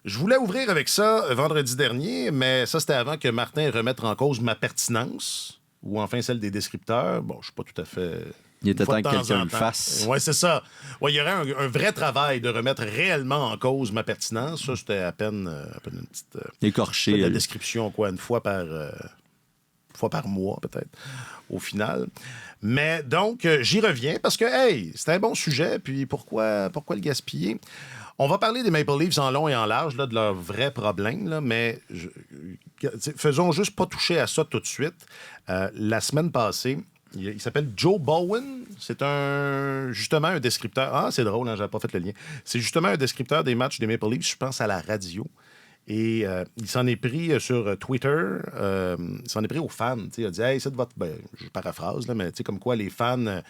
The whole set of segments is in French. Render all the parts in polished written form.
Je voulais ouvrir avec ça vendredi dernier, mais ça, c'était avant que Martin remette en cause ma pertinence, ou enfin celle des descripteurs. Bon, je suis pas tout à fait... Il était temps que quelqu'un en le temps. fasse. Oui, c'est ça. Ouais, il y aurait un vrai travail de remettre réellement en cause ma pertinence. Ça, c'était à peine une petite... Écorché. la description, quoi, une fois par mois, peut-être, au final. Mais donc, j'y reviens parce que, hey, c'est un bon sujet, puis pourquoi le gaspiller? On va parler des Maple Leafs en long et en large, là, de leurs vrais problèmes, là, mais faisons juste pas toucher à ça tout de suite. La semaine passée, il s'appelle Joe Bowen. C'est justement un descripteur. Ah, c'est drôle, hein, j'avais pas fait le lien. C'est justement un descripteur des matchs des Maple Leafs, je pense à la radio. Et il s'en est pris sur Twitter, il s'en est pris aux fans. Il a dit, hey, c'est de votre. Ben, je paraphrase, là, mais comme quoi les fans,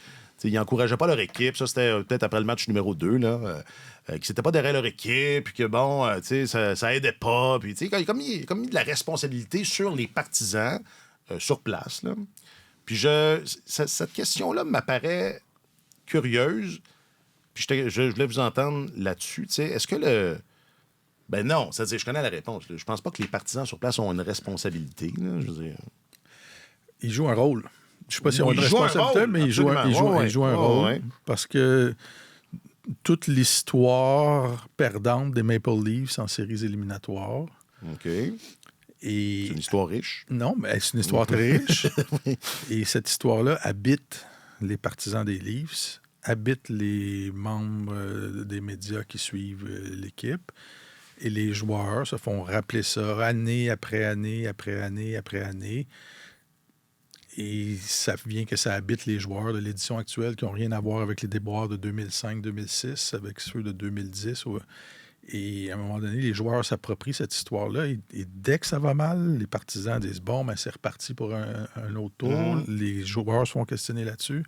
ils n'encourageaient pas leur équipe. Ça, c'était peut-être après le match numéro 2, là, qu'ils n'étaient pas derrière leur équipe, puis que bon, ça aidait pas. Puis, il a comme mis de la responsabilité sur les partisans sur place. Là. Puis, cette question-là m'apparaît curieuse. Puis, je voulais vous entendre là-dessus. Est-ce que le. Ben non, c'est-à-dire, je connais la réponse. Là. Je pense pas que les partisans sur place ont une responsabilité. Là, je veux dire. Ils jouent un rôle. Je ne sais pas si on a une responsabilité, mais ils jouent un rôle. Ouais. Parce que toute l'histoire perdante des Maple Leafs en séries éliminatoires. OK. Et c'est une histoire riche. Non, mais c'est une histoire très riche. Oui. Et cette histoire-là habite les partisans des Leafs, habite les membres des médias qui suivent l'équipe. Et les joueurs se font rappeler ça année après année, après année, après année. Et ça vient que ça habite les joueurs de l'édition actuelle qui n'ont rien à voir avec les déboires de 2005-2006, avec ceux de 2010. Et à un moment donné, les joueurs s'approprient cette histoire-là. Et dès que ça va mal, les partisans disent « Bon, ben, c'est reparti pour un autre tour. Les joueurs se font questionner là-dessus.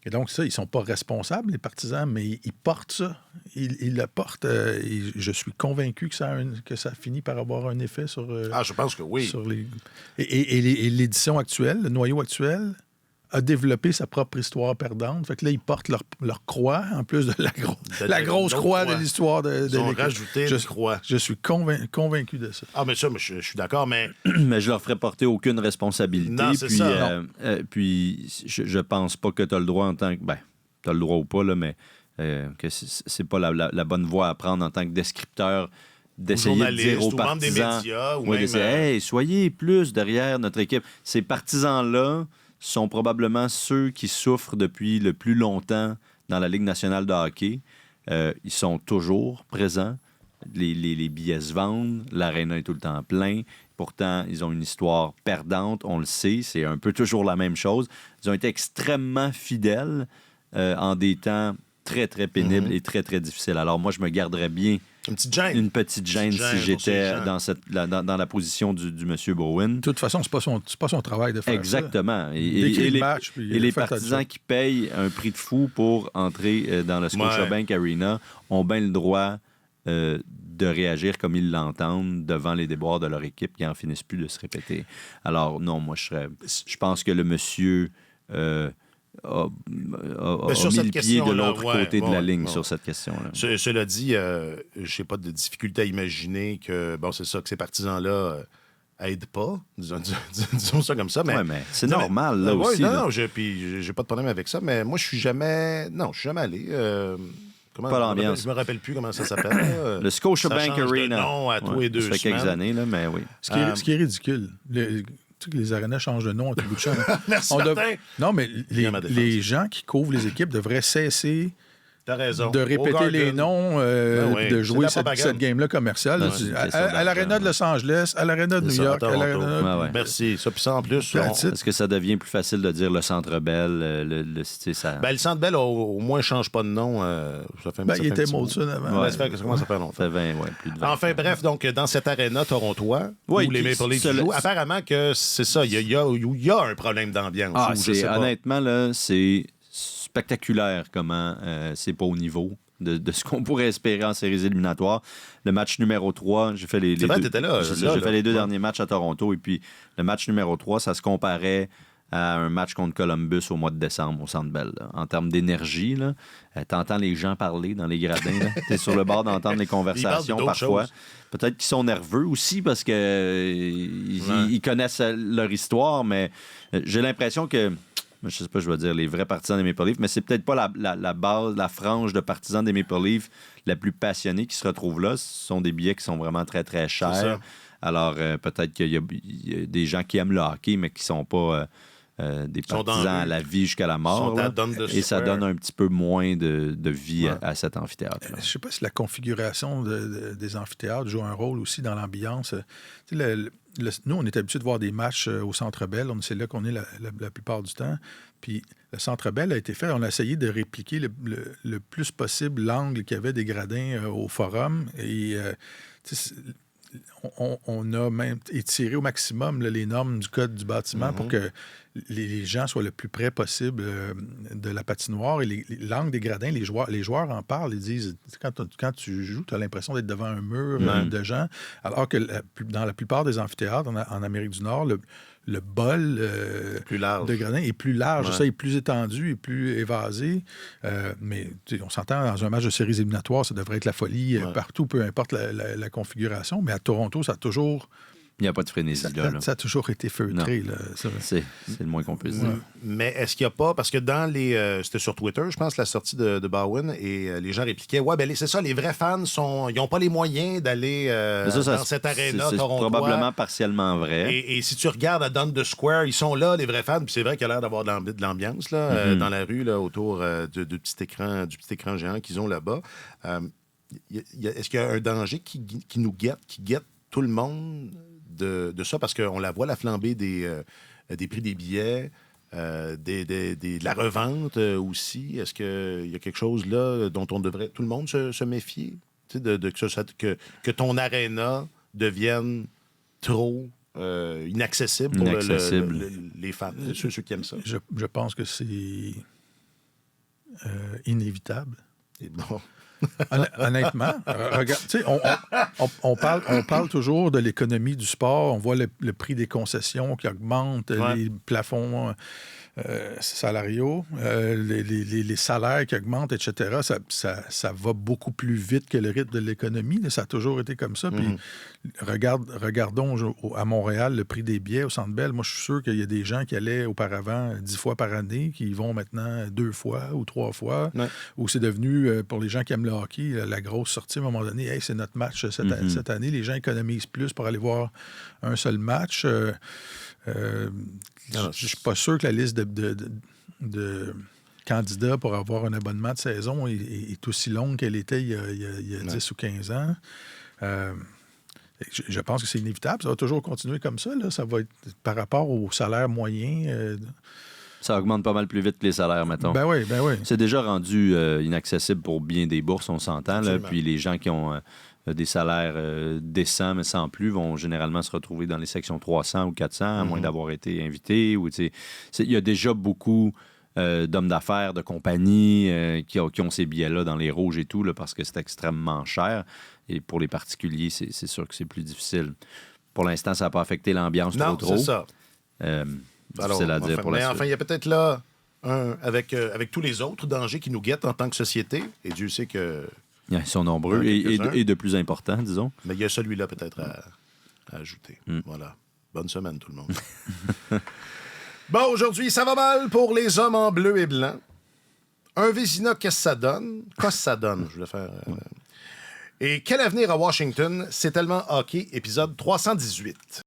Et donc, ça, ils ne sont pas responsables, les partisans, mais ils portent ça. Ils le portent. Et je suis convaincu que ça finit par avoir un effet sur... je pense que oui. Sur et l'édition actuelle, le noyau actuel, a développé sa propre histoire perdante. Fait que là, ils portent leur croix, en plus de la grosse croix de l'histoire de ils ont rajouté une croix. Je suis convaincu de ça. Ah, mais ça, je suis d'accord, mais... Mais je leur ferai porter aucune responsabilité. Non, c'est ça. Puis, je pense pas que tu as le droit en tant que... Ben, tu as le droit ou pas, là, mais que c'est pas la bonne voie à prendre en tant que descripteur d'essayer de dire aux partisans... des médias, ou même... hey, soyez plus derrière notre équipe. Ces partisans-là sont probablement ceux qui souffrent depuis le plus longtemps dans la Ligue nationale de hockey. Ils sont toujours présents. Les billets se vendent. L'aréna est tout le temps plein. Pourtant, ils ont une histoire perdante. On le sait. C'est un peu toujours la même chose. Ils ont été extrêmement fidèles en des temps très, très pénibles et très, très difficiles. Alors moi, je me garderais bien une petite gêne si j'étais dans la position du monsieur Bowen. De toute façon, c'est pas son travail de faire exactement. Ça. Et les partisans qui payent un prix de fou pour entrer dans le Scotiabank Arena ont bien le droit de réagir comme ils l'entendent devant les déboires de leur équipe qui n'en finissent plus de se répéter. Alors non, moi, je pense que le monsieur... a mis le pied de l'autre côté de la ligne sur cette question-là. Cela dit, je n'ai pas de difficulté à imaginer que, bon, c'est ça, que ces partisans-là aident pas, disons ça comme ça. Mais, c'est normal, là aussi. Non, puis j'ai pas de problème avec ça, mais moi, je suis jamais allé. Pas l'ambiance. Je me rappelle plus comment ça s'appelle. Le Scotiabank Arena. Non, à tous les 2 semaines. Ça fait quelques années, là, mais oui. Ce qui est ridicule. Que les arénas changent de nom à tout bout de champ. Merci, Martin. Non, mais les gens qui couvrent les équipes devraient cesser de répéter les noms, de jouer cette game-là commerciale. À l'aréna de Los Angeles, à l'aréna de New York, à l'aréna... Merci. Ça, puis ça, en plus... Est-ce que ça devient plus facile de dire le Centre Bell? Le Centre Bell, au moins, ne change pas de nom. Il était Molson avant. Ça commence à faire longtemps. Ça fait plus de 20 enfin, bref, donc, dans cette aréna torontois, où les Maple Leafs jouent, apparemment que c'est ça, il y a un problème d'ambiance. Honnêtement, là, c'est spectaculaire comment c'est pas au niveau de ce qu'on pourrait espérer en séries éliminatoires. Le match numéro 3, j'ai fait les deux derniers matchs à Toronto, et puis le match numéro 3, ça se comparait à un match contre Columbus au mois de décembre au Centre Bell. Là. En termes d'énergie, t'entends les gens parler dans les gradins. T'es sur le bord d'entendre les conversations parfois. Peut-être qu'ils sont nerveux aussi parce qu'ils connaissent leur histoire, mais j'ai l'impression que, je sais pas, je vais dire les vrais partisans des Maple Leafs, mais c'est peut-être pas la base, la frange de partisans des Maple Leafs la plus passionnée qui se retrouve là. Ce sont des billets qui sont vraiment très, très chers. Alors, peut-être qu'il y a des gens qui aiment le hockey, mais qui ne sont pas des partisans à la vie jusqu'à la mort. Et ça donne un petit peu moins de vie à cet amphithéâtre. Je ne sais pas si la configuration des amphithéâtres joue un rôle aussi dans l'ambiance. Nous, on est habitué de voir des matchs au Centre Bell. C'est là qu'on est la plupart du temps. Puis le Centre Bell a été fait. On a essayé de répliquer le plus possible l'angle qu'il y avait des gradins au Forum. Et on a même étiré au maximum les normes du code du bâtiment pour que les gens soient le plus près possible de la patinoire. Et l'angle des gradins, les joueurs en parlent. Ils disent, quand tu joues, tu as l'impression d'être devant un mur de gens. Alors que dans la plupart des amphithéâtres en Amérique du Nord, le bol de gradins est plus large, ça est plus étendu et plus évasé. Mais on s'entend, dans un match de séries éliminatoires, ça devrait être la folie partout, peu importe la configuration. Mais à Toronto, ça a toujours... Il n'y a pas de frénésie là. Ça a toujours été feutré. Là, c'est le moins qu'on puisse dire. Mais est-ce qu'il n'y a pas... Parce que dans les... c'était sur Twitter, je pense, la sortie de Bowen, et les gens répliquaient, c'est ça, les vrais fans, ils n'ont pas les moyens d'aller dans cette aréna torontois. C'est probablement partiellement vrai. Et si tu regardes à Dundas Square, ils sont là, les vrais fans, puis c'est vrai qu'il y a l'air d'avoir de l'ambiance là, dans la rue, là, autour du petit écran géant qu'ils ont là-bas. Est-ce qu'il y a un danger qui nous guette, qui guette tout le monde de ça, parce qu'on la voit, la flambée des prix des billets, de la revente aussi. Est-ce qu'il y a quelque chose là dont on devrait, tout le monde, se méfier? Que ton aréna devienne trop inaccessible pour les fans, ceux qui aiment ça? Je pense que c'est inévitable. Et bon... Honnêtement, regarde, on parle toujours de l'économie du sport. On voit le prix des concessions qui augmente, les plafonds salariaux, les salaires qui augmentent, etc. Ça va beaucoup plus vite que le rythme de l'économie. Ça a toujours été comme ça. Puis regardons à Montréal le prix des billets au Centre Bell. Moi, je suis sûr qu'il y a des gens qui allaient auparavant 10 fois par année, qui y vont maintenant 2 fois ou 3 fois, où c'est devenu, pour les gens qui aime le hockey, la grosse sortie à un moment donné. Hey, c'est notre match cette année. Les gens économisent plus pour aller voir un seul match. Je ne suis pas sûr que la liste de candidats pour avoir un abonnement de saison est aussi longue qu'elle était il y a 10 ou 15 ans. Je pense que c'est inévitable. Ça va toujours continuer comme ça. Là. Ça va être par rapport au salaire moyen. Ça augmente pas mal plus vite que les salaires, mettons. Ben oui. C'est déjà rendu inaccessible pour bien des bourses, on s'entend. Là, puis les gens qui ont des salaires décents, mais sans plus, vont généralement se retrouver dans les sections 300 ou 400, à moins d'avoir été invités. Il y a déjà beaucoup d'hommes d'affaires, de compagnies qui ont ces billets-là dans les rouges et tout, là, parce que c'est extrêmement cher. Et pour les particuliers, c'est sûr que c'est plus difficile. Pour l'instant, ça n'a pas affecté l'ambiance trop. Non, c'est ça. Difficile à dire pour la suite. Enfin, il y a peut-être là, avec tous les autres dangers qui nous guettent en tant que société, et Dieu sait que... Ils sont nombreux et de plus importants, disons. Mais il y a celui-là peut-être à ajouter. Voilà. Bonne semaine, tout le monde. Bon, aujourd'hui, ça va mal pour les hommes en bleu et blanc. Un Vézina, qu'est-ce que ça donne? Qu'est-ce que ça donne? Je voulais faire... Et quel avenir à Washington? C'est tellement hockey, épisode 318.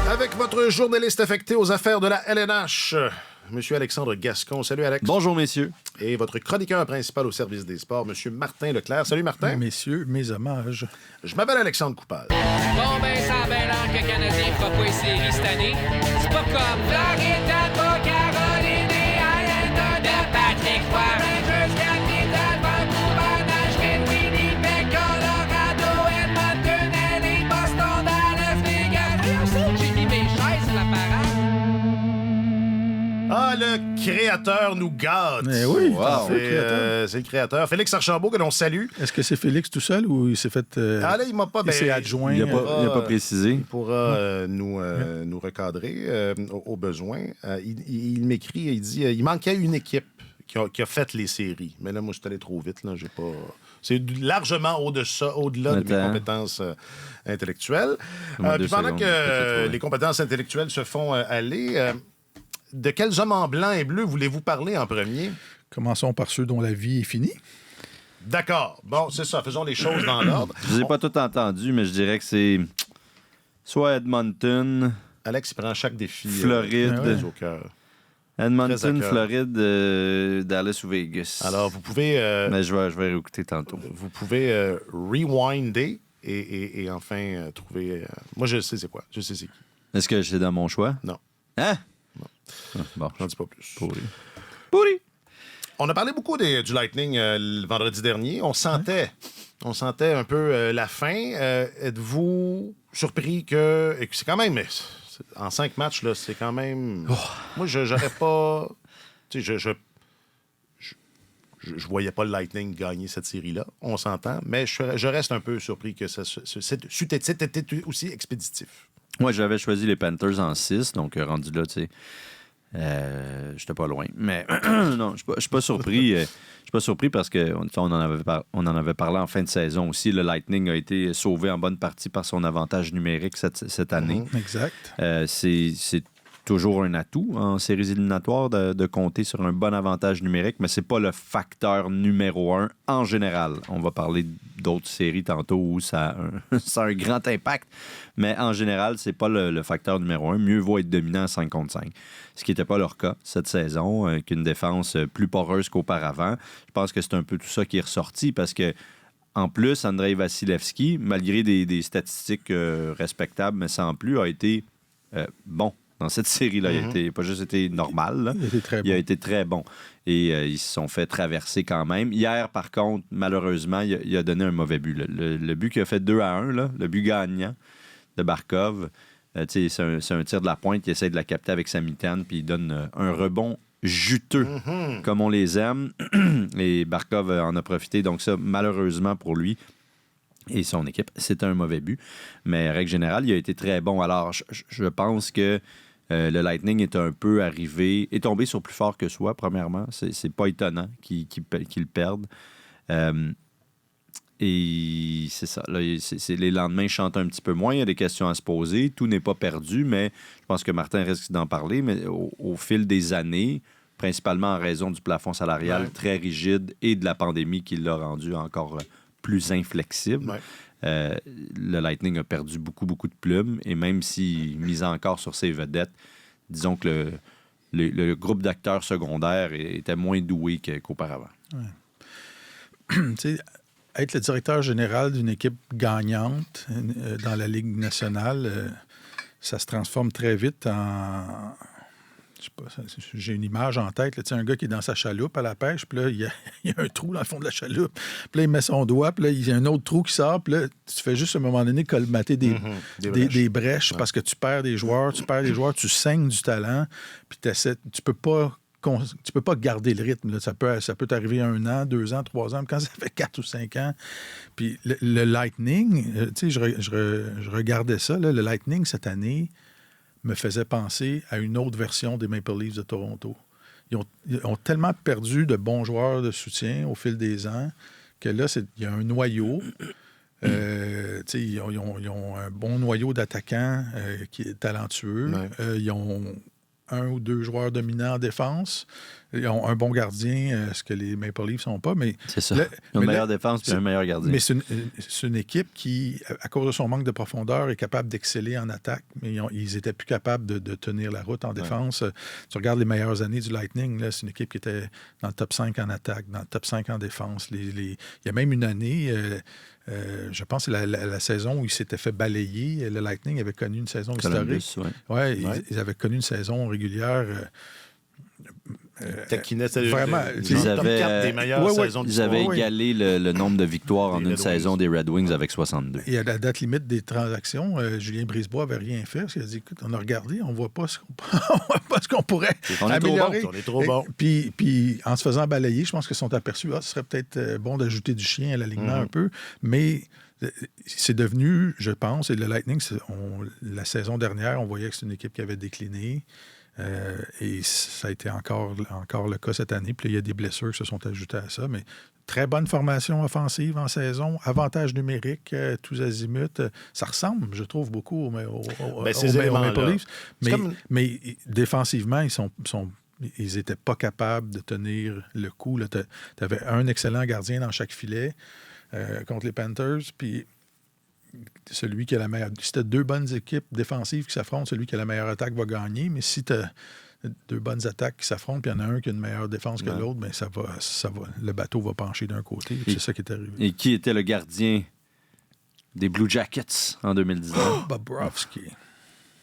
Avec votre journaliste affecté aux affaires de la LNH, Monsieur Alexandre Gascon. Salut, Alex. Bonjour, messieurs. Et votre chroniqueur principal au service des sports, Monsieur Martin Leclerc. Salut, Martin. Messieurs, mes hommages. Je m'appelle Alexandre Coupal. Bon, ben, ça a bien l'air que le Canadien fera pas les séries cette année. C'est pas comme Florida, Caroline et Islanders de Patrick Roy. Rangers, Capitals, Vancouver, Nashville, Winnipeg, Colorado, Edmonton, LA, Boston, Dallas, Vegas. J'ai mis mes chaises sur la parade. Ah, le créateur nous gâte. Mais oui, Wow. C'est le créateur. Félix Archambault, que l'on salue. Est-ce que c'est Félix tout seul ou il s'est fait... Ah là, il m'a pas... il s'est adjoint... Il n'a pas précisé. Il pourra nous recadrer au besoin. Il m'écrit, il dit il manquait une équipe qui a fait les séries. Mais là, moi, je suis allé trop vite. Là, j'ai pas... C'est largement au-delà de mes compétences intellectuelles. Puis pendant que les compétences intellectuelles se font aller, de quels hommes en blanc et bleu voulez-vous parler en premier? Commençons par ceux dont la vie est finie. D'accord. Bon, c'est ça. Faisons les choses dans l'ordre. Je ne les ai pas tout entendu, mais je dirais que c'est soit Edmonton, Alex, il prend chaque défi. Floride. Au cœur. Edmonton, Très à cœur. Floride, Dallas ou Vegas. Alors, vous pouvez... Mais je vais réécouter tantôt. Vous pouvez rewinder et enfin trouver... moi, je sais c'est quoi. Je sais c'est qui. Est-ce que c'est dans mon choix? Non. Hein? Non. Ah, bon, J'en dis pas plus. pourri. On a parlé beaucoup du Lightning le vendredi dernier. On sentait un peu la fin. Êtes-vous surpris que... Et que c'est quand même... En 5 matchs, là, c'est quand même... Moi, j'aurais pas... Tu sais, je voyais pas le Lightning gagner cette série-là. On s'entend. Mais je reste un peu surpris que c'était aussi expéditif. Moi, j'avais choisi les Panthers en 6, donc rendu là, tu sais, j'étais pas loin. Mais non, je suis pas surpris. Je suis pas surpris parce qu'on on en avait parlé en fin de saison aussi. Le Lightning a été sauvé en bonne partie par son avantage numérique cette année. Exact. C'est toujours un atout en séries éliminatoires de compter sur un bon avantage numérique, mais c'est pas le facteur numéro 1 en général. On va parler d'autres séries tantôt où ça a un grand impact, mais en général, c'est pas le facteur numéro 1. Mieux vaut être dominant à 5 contre 5. Ce qui n'était pas leur cas cette saison, qu'une défense plus poreuse qu'auparavant. Je pense que c'est un peu tout ça qui est ressorti parce que en plus, Andrei Vasilevski, malgré des statistiques respectables, mais sans plus, a été bon dans cette série-là. Il n'a pas juste été normal. Là. Il a été très bon. Et ils se sont fait traverser quand même. Hier, par contre, malheureusement, il a donné un mauvais but. Le but qu'il a fait 2-1, là, le but gagnant de Barkov, c'est un tir de la pointe. Il essaie de la capter avec sa mitaine, puis il donne un rebond juteux, comme on les aime. Et Barkov en a profité. Donc ça, malheureusement pour lui et son équipe, c'est un mauvais but. Mais règle générale, il a été très bon. Alors, je pense que le Lightning est tombé sur plus fort que soi, premièrement. C'est pas étonnant qu'il le perde. Et c'est ça. Là, les lendemains chantent un petit peu moins. Il y a des questions à se poser. Tout n'est pas perdu, mais je pense que Martin risque d'en parler. Mais au fil des années, principalement en raison du plafond salarial très rigide et de la pandémie qui l'a rendu encore plus inflexible, le Lightning a perdu beaucoup, beaucoup de plumes. Et même s'il misait encore sur ses vedettes, disons que le groupe d'acteurs secondaires était moins doué qu'auparavant. Ouais. Tu sais, être le directeur général d'une équipe gagnante dans la Ligue nationale, ça se transforme très vite en... Je sais pas, j'ai une image en tête. Là, un gars qui est dans sa chaloupe à la pêche, puis là, il y a un trou dans le fond de la chaloupe. Puis là, il met son doigt, puis là, il y a un autre trou qui sort, puis là, tu fais juste à un moment donné colmater des brèches parce que tu perds des joueurs, tu saignes du talent, puis tu peux pas garder le rythme. Là. Ça peut t'arriver 1 an, 2 ans, 3 ans, mais quand ça fait 4 ou 5 ans. Puis le Lightning, tu sais, je regardais ça, là, le Lightning cette année me faisait penser à une autre version des Maple Leafs de Toronto. Ils ont tellement perdu de bons joueurs de soutien au fil des ans que là, il y a un noyau. Ils ont un bon noyau d'attaquants qui est talentueux. Ouais. Ils ont 1 ou 2 joueurs dominants en défense. Ils ont un bon gardien, ce que les Maple Leafs n'ont pas. Mais c'est ça. Ils ont une meilleure défense et un meilleur gardien. Mais c'est une équipe qui, à cause de son manque de profondeur, est capable d'exceller en attaque. Mais ils étaient plus capables de tenir la route en défense. Tu regardes les meilleures années du Lightning, là, c'est une équipe qui était dans le top 5 en attaque, dans le top 5 en défense. Il y a même une année... je pense que c'est la saison où il s'était fait balayer. Le Lightning avait connu une saison historique. Ils avaient connu une saison régulière taquinaient. C'était vraiment, le ils top avaient- 4 des meilleures Ouais, saisons de Ils avaient l'histoire. égalé le nombre de victoires en Des une Red saison Wings. des Red Wings avec 62. Et à la date limite des transactions, Julien Brisebois n'avait rien fait. Parce qu'il a dit, écoute, on a regardé, on ne voit pas ce qu'on pourrait On est trop améliorer. bon, on est trop bon. Puis, en se faisant balayer, je pense qu'ils sont aperçus, ce serait peut-être bon d'ajouter du chien à l'alignement un peu. Mais c'est devenu, je pense, et le Lightning, la saison dernière, on voyait que c'est une équipe qui avait décliné. Et ça a été encore le cas cette année. Puis là, il y a des blessures qui se sont ajoutées à ça. Mais très bonne formation offensive en saison. Avantage numérique, tous azimuts. Ça ressemble, je trouve, beaucoup ces aux éléments-là. Maple Leafs. C'est comme- Mais défensivement, ils n'étaient pas capables de tenir le coup. Tu avais un excellent gardien dans chaque filet contre les Panthers. Puis celui qui a la meilleure. Si tu as deux bonnes équipes défensives qui s'affrontent, celui qui a la meilleure attaque va gagner. Mais si tu as deux bonnes attaques qui s'affrontent, puis il y en a un qui a une meilleure défense que l'autre, bien, ça va, le bateau va pencher d'un côté. C'est ça qui est arrivé. Et qui était le gardien des Blue Jackets en 2019? Bobrovsky.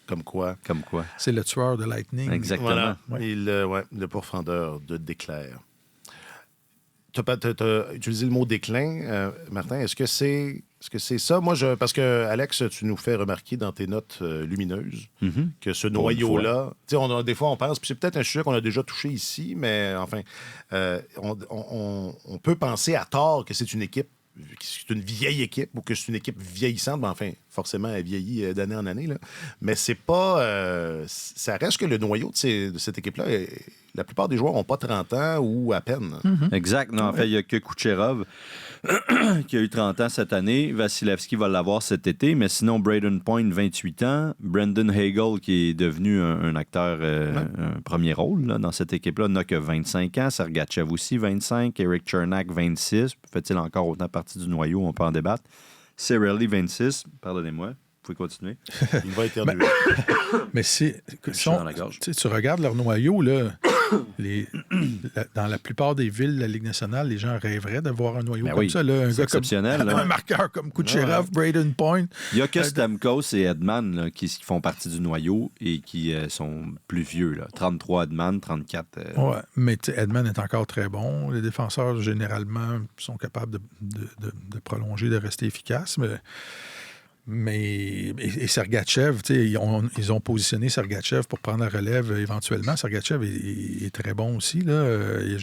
Comme quoi. Comme quoi. C'est le tueur de Lightning. Exactement. Voilà. Ouais. Le pourfendeur de déclair. Tu as utilisé le mot déclin, Martin. Est-ce que c'est ça? Moi, parce que, Alex, tu nous fais remarquer dans tes notes lumineuses que ce noyau-là, tu sais, des fois, on pense, puis c'est peut-être un sujet qu'on a déjà touché ici, mais enfin, on peut penser à tort que c'est une équipe, que c'est une vieille équipe ou que c'est une équipe vieillissante. Mais enfin, forcément, elle vieillit d'année en année. Là. Mais c'est pas... ça reste que le noyau de cette équipe-là, la plupart des joueurs n'ont pas 30 ans ou à peine. Exact. Non, en fait, il n'y a que Kucherov qui a eu 30 ans cette année. Vasilevski va l'avoir cet été. Mais sinon, Braden Point, 28 ans. Brendan Hagel, qui est devenu un acteur, un premier rôle là, dans cette équipe-là, n'a que 25 ans. Sergachev aussi, 25. Eric Chernak, 26. Fait-il encore autant partie du noyau? On peut en débattre. Cirelli, 26. Pardonnez-moi. Vous pouvez continuer. Il va éternuer. Mais dans la gorge. tu regardes leur noyau, là, dans la plupart des villes de la Ligue nationale, les gens rêveraient d'avoir un noyau Ben comme oui, ça. Là, un c'est gars exceptionnel, là. un marqueur comme Kucherov, Braden Point. Il n'y a que Stamkos et Edman là, qui font partie du noyau et qui sont plus vieux. Là. 33 Edman, 34... Ouais, mais Edman est encore très bon. Les défenseurs, généralement, sont capables de prolonger, de rester efficaces. Mais Sergachev, ils ont positionné Sergachev pour prendre la relève éventuellement. Sergachev est très bon aussi. Là. Il a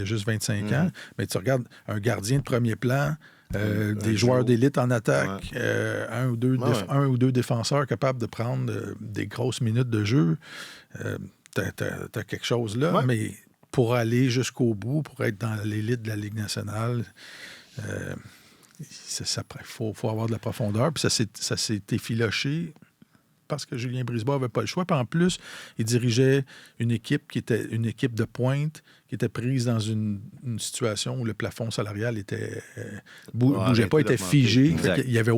juste 25 ans. Mais tu regardes un gardien de premier plan, des joueurs d'élite en attaque, un ou deux défenseurs capables de prendre des grosses minutes de jeu. T'as quelque chose là. Ouais. Mais pour aller jusqu'au bout, pour être dans l'élite de la Ligue nationale... Il faut avoir de la profondeur. Puis ça s'est effiloché parce que Julien Brisebois n'avait pas le choix. Puis en plus, il dirigeait une équipe qui était une équipe de pointe qui était prise dans une situation où le plafond salarial était bougeait pas, était figé. Il y avait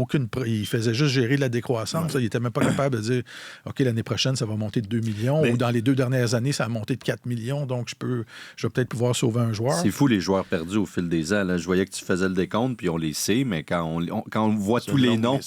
il faisait juste gérer de la décroissance. Il n'était même pas capable de dire OK, l'année prochaine, ça va monter de 2 millions ou dans les 2 dernières années, ça a monté de 4 millions. Donc, je vais peut-être pouvoir sauver un joueur. C'est fou, les joueurs perdus au fil des ans. Là. Je voyais que tu faisais le décompte, puis on les sait, mais quand on voit tous les noms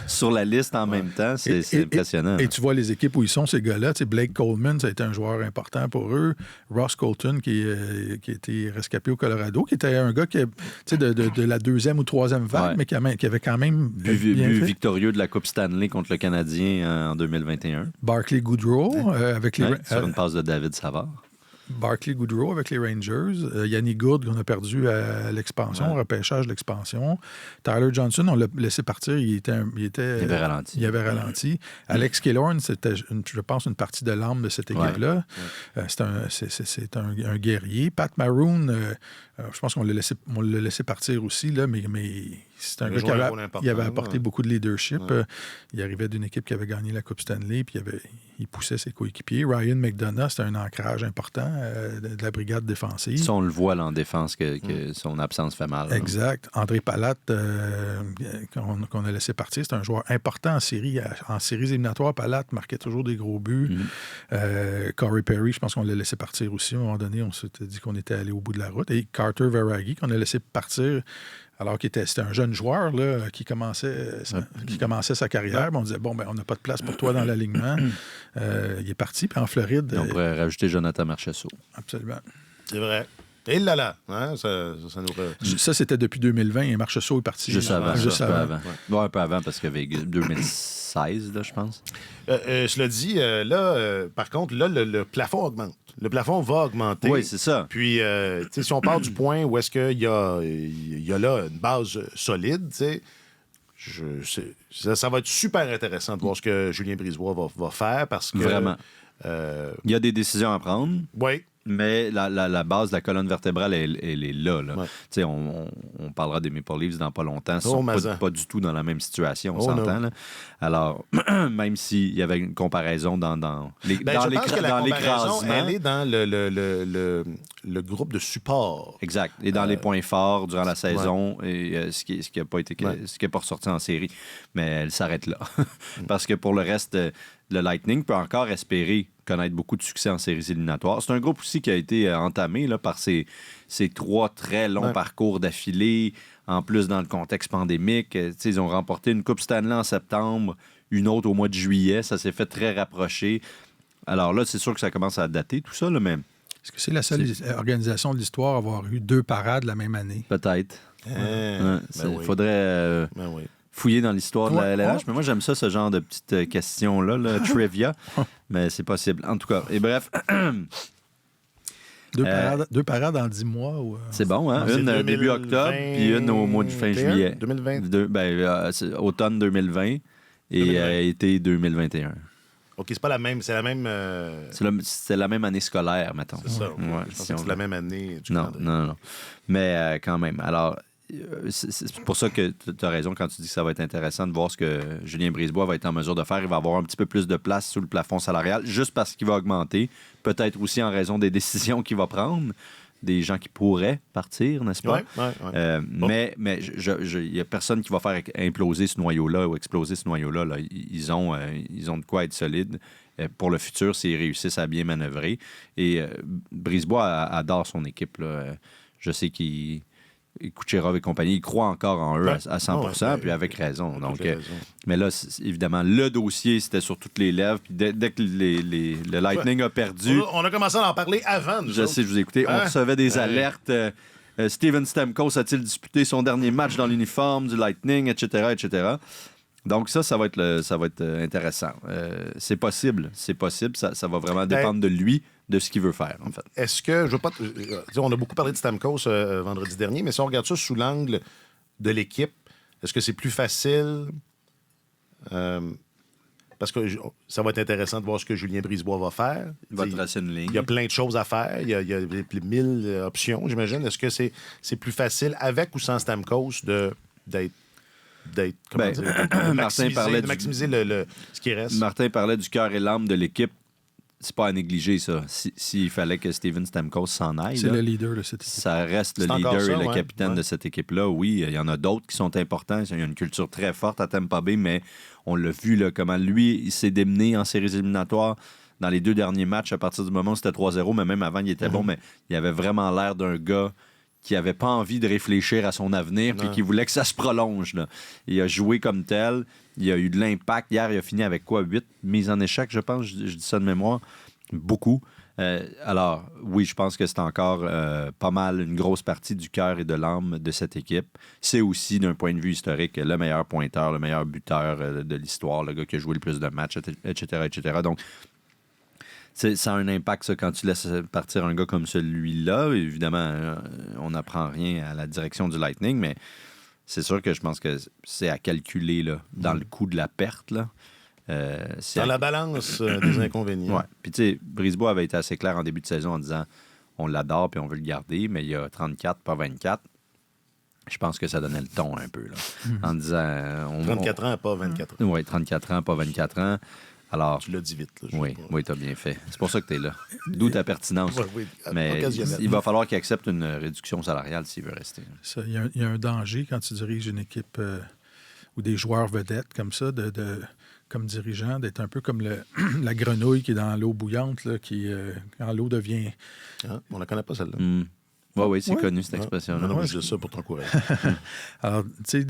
sur la liste en même temps, c'est impressionnant. Et tu vois les équipes où ils sont, ces gars-là. Blake Coleman, ça a été un joueur important pour eux. Ross Colton, qui a été rescapé au Colorado, qui était un gars de la 2e ou 3e vague, mais qui avait quand même bien fait. Victorieux de la Coupe Stanley contre le Canadien en 2021. Barclay Goodrow, sur une passe de David Savard. Barclay Goodrow avec les Rangers. Yannick Gourde, qu'on a perdu à l'expansion, au repêchage de l'expansion. Tyler Johnson, on l'a laissé partir. Il avait ralenti. Alex Killorn, c'était, je pense, une partie de l'âme de cette équipe-là. C'est un guerrier. Pat Maroon, je pense qu'on l'a laissé partir aussi, là, mais c'est un gars qui avait apporté beaucoup de leadership. Il arrivait d'une équipe qui avait gagné la Coupe Stanley, puis il poussait ses coéquipiers. Ryan McDonough, c'était un ancrage important de la brigade défensive. Ça, on le voit là, en défense que son absence fait mal. Exact. André Palat, qu'on a laissé partir, c'est un joueur important en série. En séries éliminatoires, Palat marquait toujours des gros buts. Corey Perry, je pense qu'on l'a laissé partir aussi. À un moment donné, on s'était dit qu'on était allé au bout de la route. Et Carter Verhaeghe, qu'on a laissé partir alors c'était un jeune joueur là, qui commençait sa carrière. On disait, bon, ben, on n'a pas de place pour toi dans l'alignement. Il est parti, puis en Floride... On pourrait rajouter Jonathan Marchessault. Absolument. C'est vrai. Et là, hein, ça nous... Ça, c'était depuis 2020, et Marchessault est parti. Juste avant. Juste avant. Ouais, un peu avant, parce qu'il y avait 2016, là, je pense. Cela dit, par contre, là, le plafond augmente. Le plafond va augmenter. Oui, c'est ça. Puis, tu sais, si on part du point où est-ce qu'il y a là une base solide, tu sais, ça va être super intéressant de voir ce que Julien Brisebois va faire parce que... Vraiment. Il y a des décisions à prendre. Oui. Mais la base de la colonne vertébrale, elle est là. Ouais. Tu sais, on parlera des Maple Leafs dans pas longtemps. Ils sont pas du tout dans la même situation, on s'entend. Là. Alors, même s'il y avait une comparaison dans l'écrasement... elle est dans le groupe de support. Exact. Et dans les points forts durant la saison, et, ce qui n'a pas été, ce qui n'est pas ressorti en série. Mais elle s'arrête là. Parce que pour le reste, le Lightning peut encore espérer connaître beaucoup de succès en séries éliminatoires. C'est un groupe aussi qui a été entamé là, par ces 3 très longs parcours d'affilée, en plus dans le contexte pandémique. Ils ont remporté une Coupe Stanley en septembre, une autre au mois de juillet. Ça s'est fait très rapproché. Alors là, c'est sûr que ça commence à dater tout ça, là, mais... Est-ce que c'est la seule organisation de l'histoire à avoir eu 2 parades la même année? Peut-être. Il faudrait... fouiller dans l'histoire de la LNH. Mais moi, j'aime ça, ce genre de petites questions-là, trivia. Mais c'est possible. En tout cas, et bref... Deux parades en 10 mois. C'est bon, hein? Une début octobre, puis une au mois de fin juillet. 2020. C'est automne 2020 et été 2021. OK, c'est pas la même... C'est la même... C'est la même année scolaire, mettons. C'est ça. Ouais, je pense que c'est la même année du calendrier. Non. Mais quand même. Alors... C'est pour ça que tu as raison quand tu dis que ça va être intéressant de voir ce que Julien Brisebois va être en mesure de faire. Il va avoir un petit peu plus de place sous le plafond salarial, juste parce qu'il va augmenter. Peut-être aussi en raison des décisions qu'il va prendre, des gens qui pourraient partir, n'est-ce pas? Mais il n'y a personne qui va faire imploser ce noyau-là ou exploser ce noyau-là. Là. Ils ont de quoi être solides pour le futur s'ils réussissent à bien manœuvrer. Et Brisebois adore son équipe. Là. Je sais qu'il... Kucherov et compagnie, ils croient encore en eux à 100%, puis avec raison. Donc, mais là, évidemment, le dossier, c'était sur toutes les lèvres. Puis dès que le Lightning a perdu... On a commencé à en parler avant. Je sais, je vous ai écouté. On recevait des alertes. Steven Stamkos a-t-il disputé son dernier match dans l'uniforme du Lightning, etc., etc. Donc ça va être intéressant. C'est possible. Ça va vraiment dépendre de lui, de ce qu'il veut faire, en fait. Est-ce que, je veux pas... on a beaucoup parlé de Stamkos vendredi dernier, mais si on regarde ça sous l'angle de l'équipe, est-ce que c'est plus facile... parce que ça va être intéressant de voir ce que Julien Brisebois va faire. Il va tracer une ligne. Il y a plein de choses à faire. Il y a 1000 options, j'imagine. Est-ce que c'est plus facile avec ou sans Stamkos d'être de maximiser ce qui reste? Martin parlait du cœur et l'âme de l'équipe. C'est pas à négliger, ça. S'il fallait que Steven Stamkos s'en aille. C'est le leader de cette équipe. Ça reste le leader et le capitaine de cette équipe-là. Oui, il y en a d'autres qui sont importants. Il y a une culture très forte à Tampa Bay, mais on l'a vu, là, comment lui, il s'est démené en séries éliminatoires dans les 2 derniers matchs. À partir du moment où c'était 3-0, mais même avant, il était bon, mais il avait vraiment l'air d'un gars qui n'avait pas envie de réfléchir à son avenir puis qui voulait que ça se prolonge. Là. Il a joué comme tel. Il a eu de l'impact. Hier, il a fini avec quoi? 8 mises en échec, je pense. Je dis ça de mémoire. Beaucoup. Alors, oui, je pense que c'est encore pas mal une grosse partie du cœur et de l'âme de cette équipe. C'est aussi, d'un point de vue historique, le meilleur pointeur, le meilleur buteur de l'histoire, le gars qui a joué le plus de matchs, etc., etc. Donc, ça a un impact, ça, quand tu laisses partir un gars comme celui-là. Évidemment, on n'apprend rien à la direction du Lightning, mais c'est sûr que je pense que c'est à calculer là, dans le coût de la perte. Là. Dans la balance des inconvénients. Oui. Puis, tu sais, Brisebois avait été assez clair en début de saison en disant on l'adore puis on veut le garder, mais il y a 34, pas 24. Je pense que ça donnait le ton un peu. Là, en disant. 34 ans, pas 24 ans. Oui, 34 ans, pas 24 ans. Alors, tu l'as dit vite. Là, oui, tu as bien fait. C'est pour ça que tu es là. D'où ta pertinence. Oui, mais il va falloir qu'il accepte une réduction salariale s'il veut rester. Il y a un danger quand tu diriges une équipe ou des joueurs vedettes comme ça, comme dirigeant, d'être un peu comme la grenouille qui est dans l'eau bouillante, là, qui, quand l'eau devient... on la connaît pas, celle-là. Oui, Oui, c'est Ouais. connu, cette expression-là. Non, je dis ça pour t'encourager. Alors, tu sais,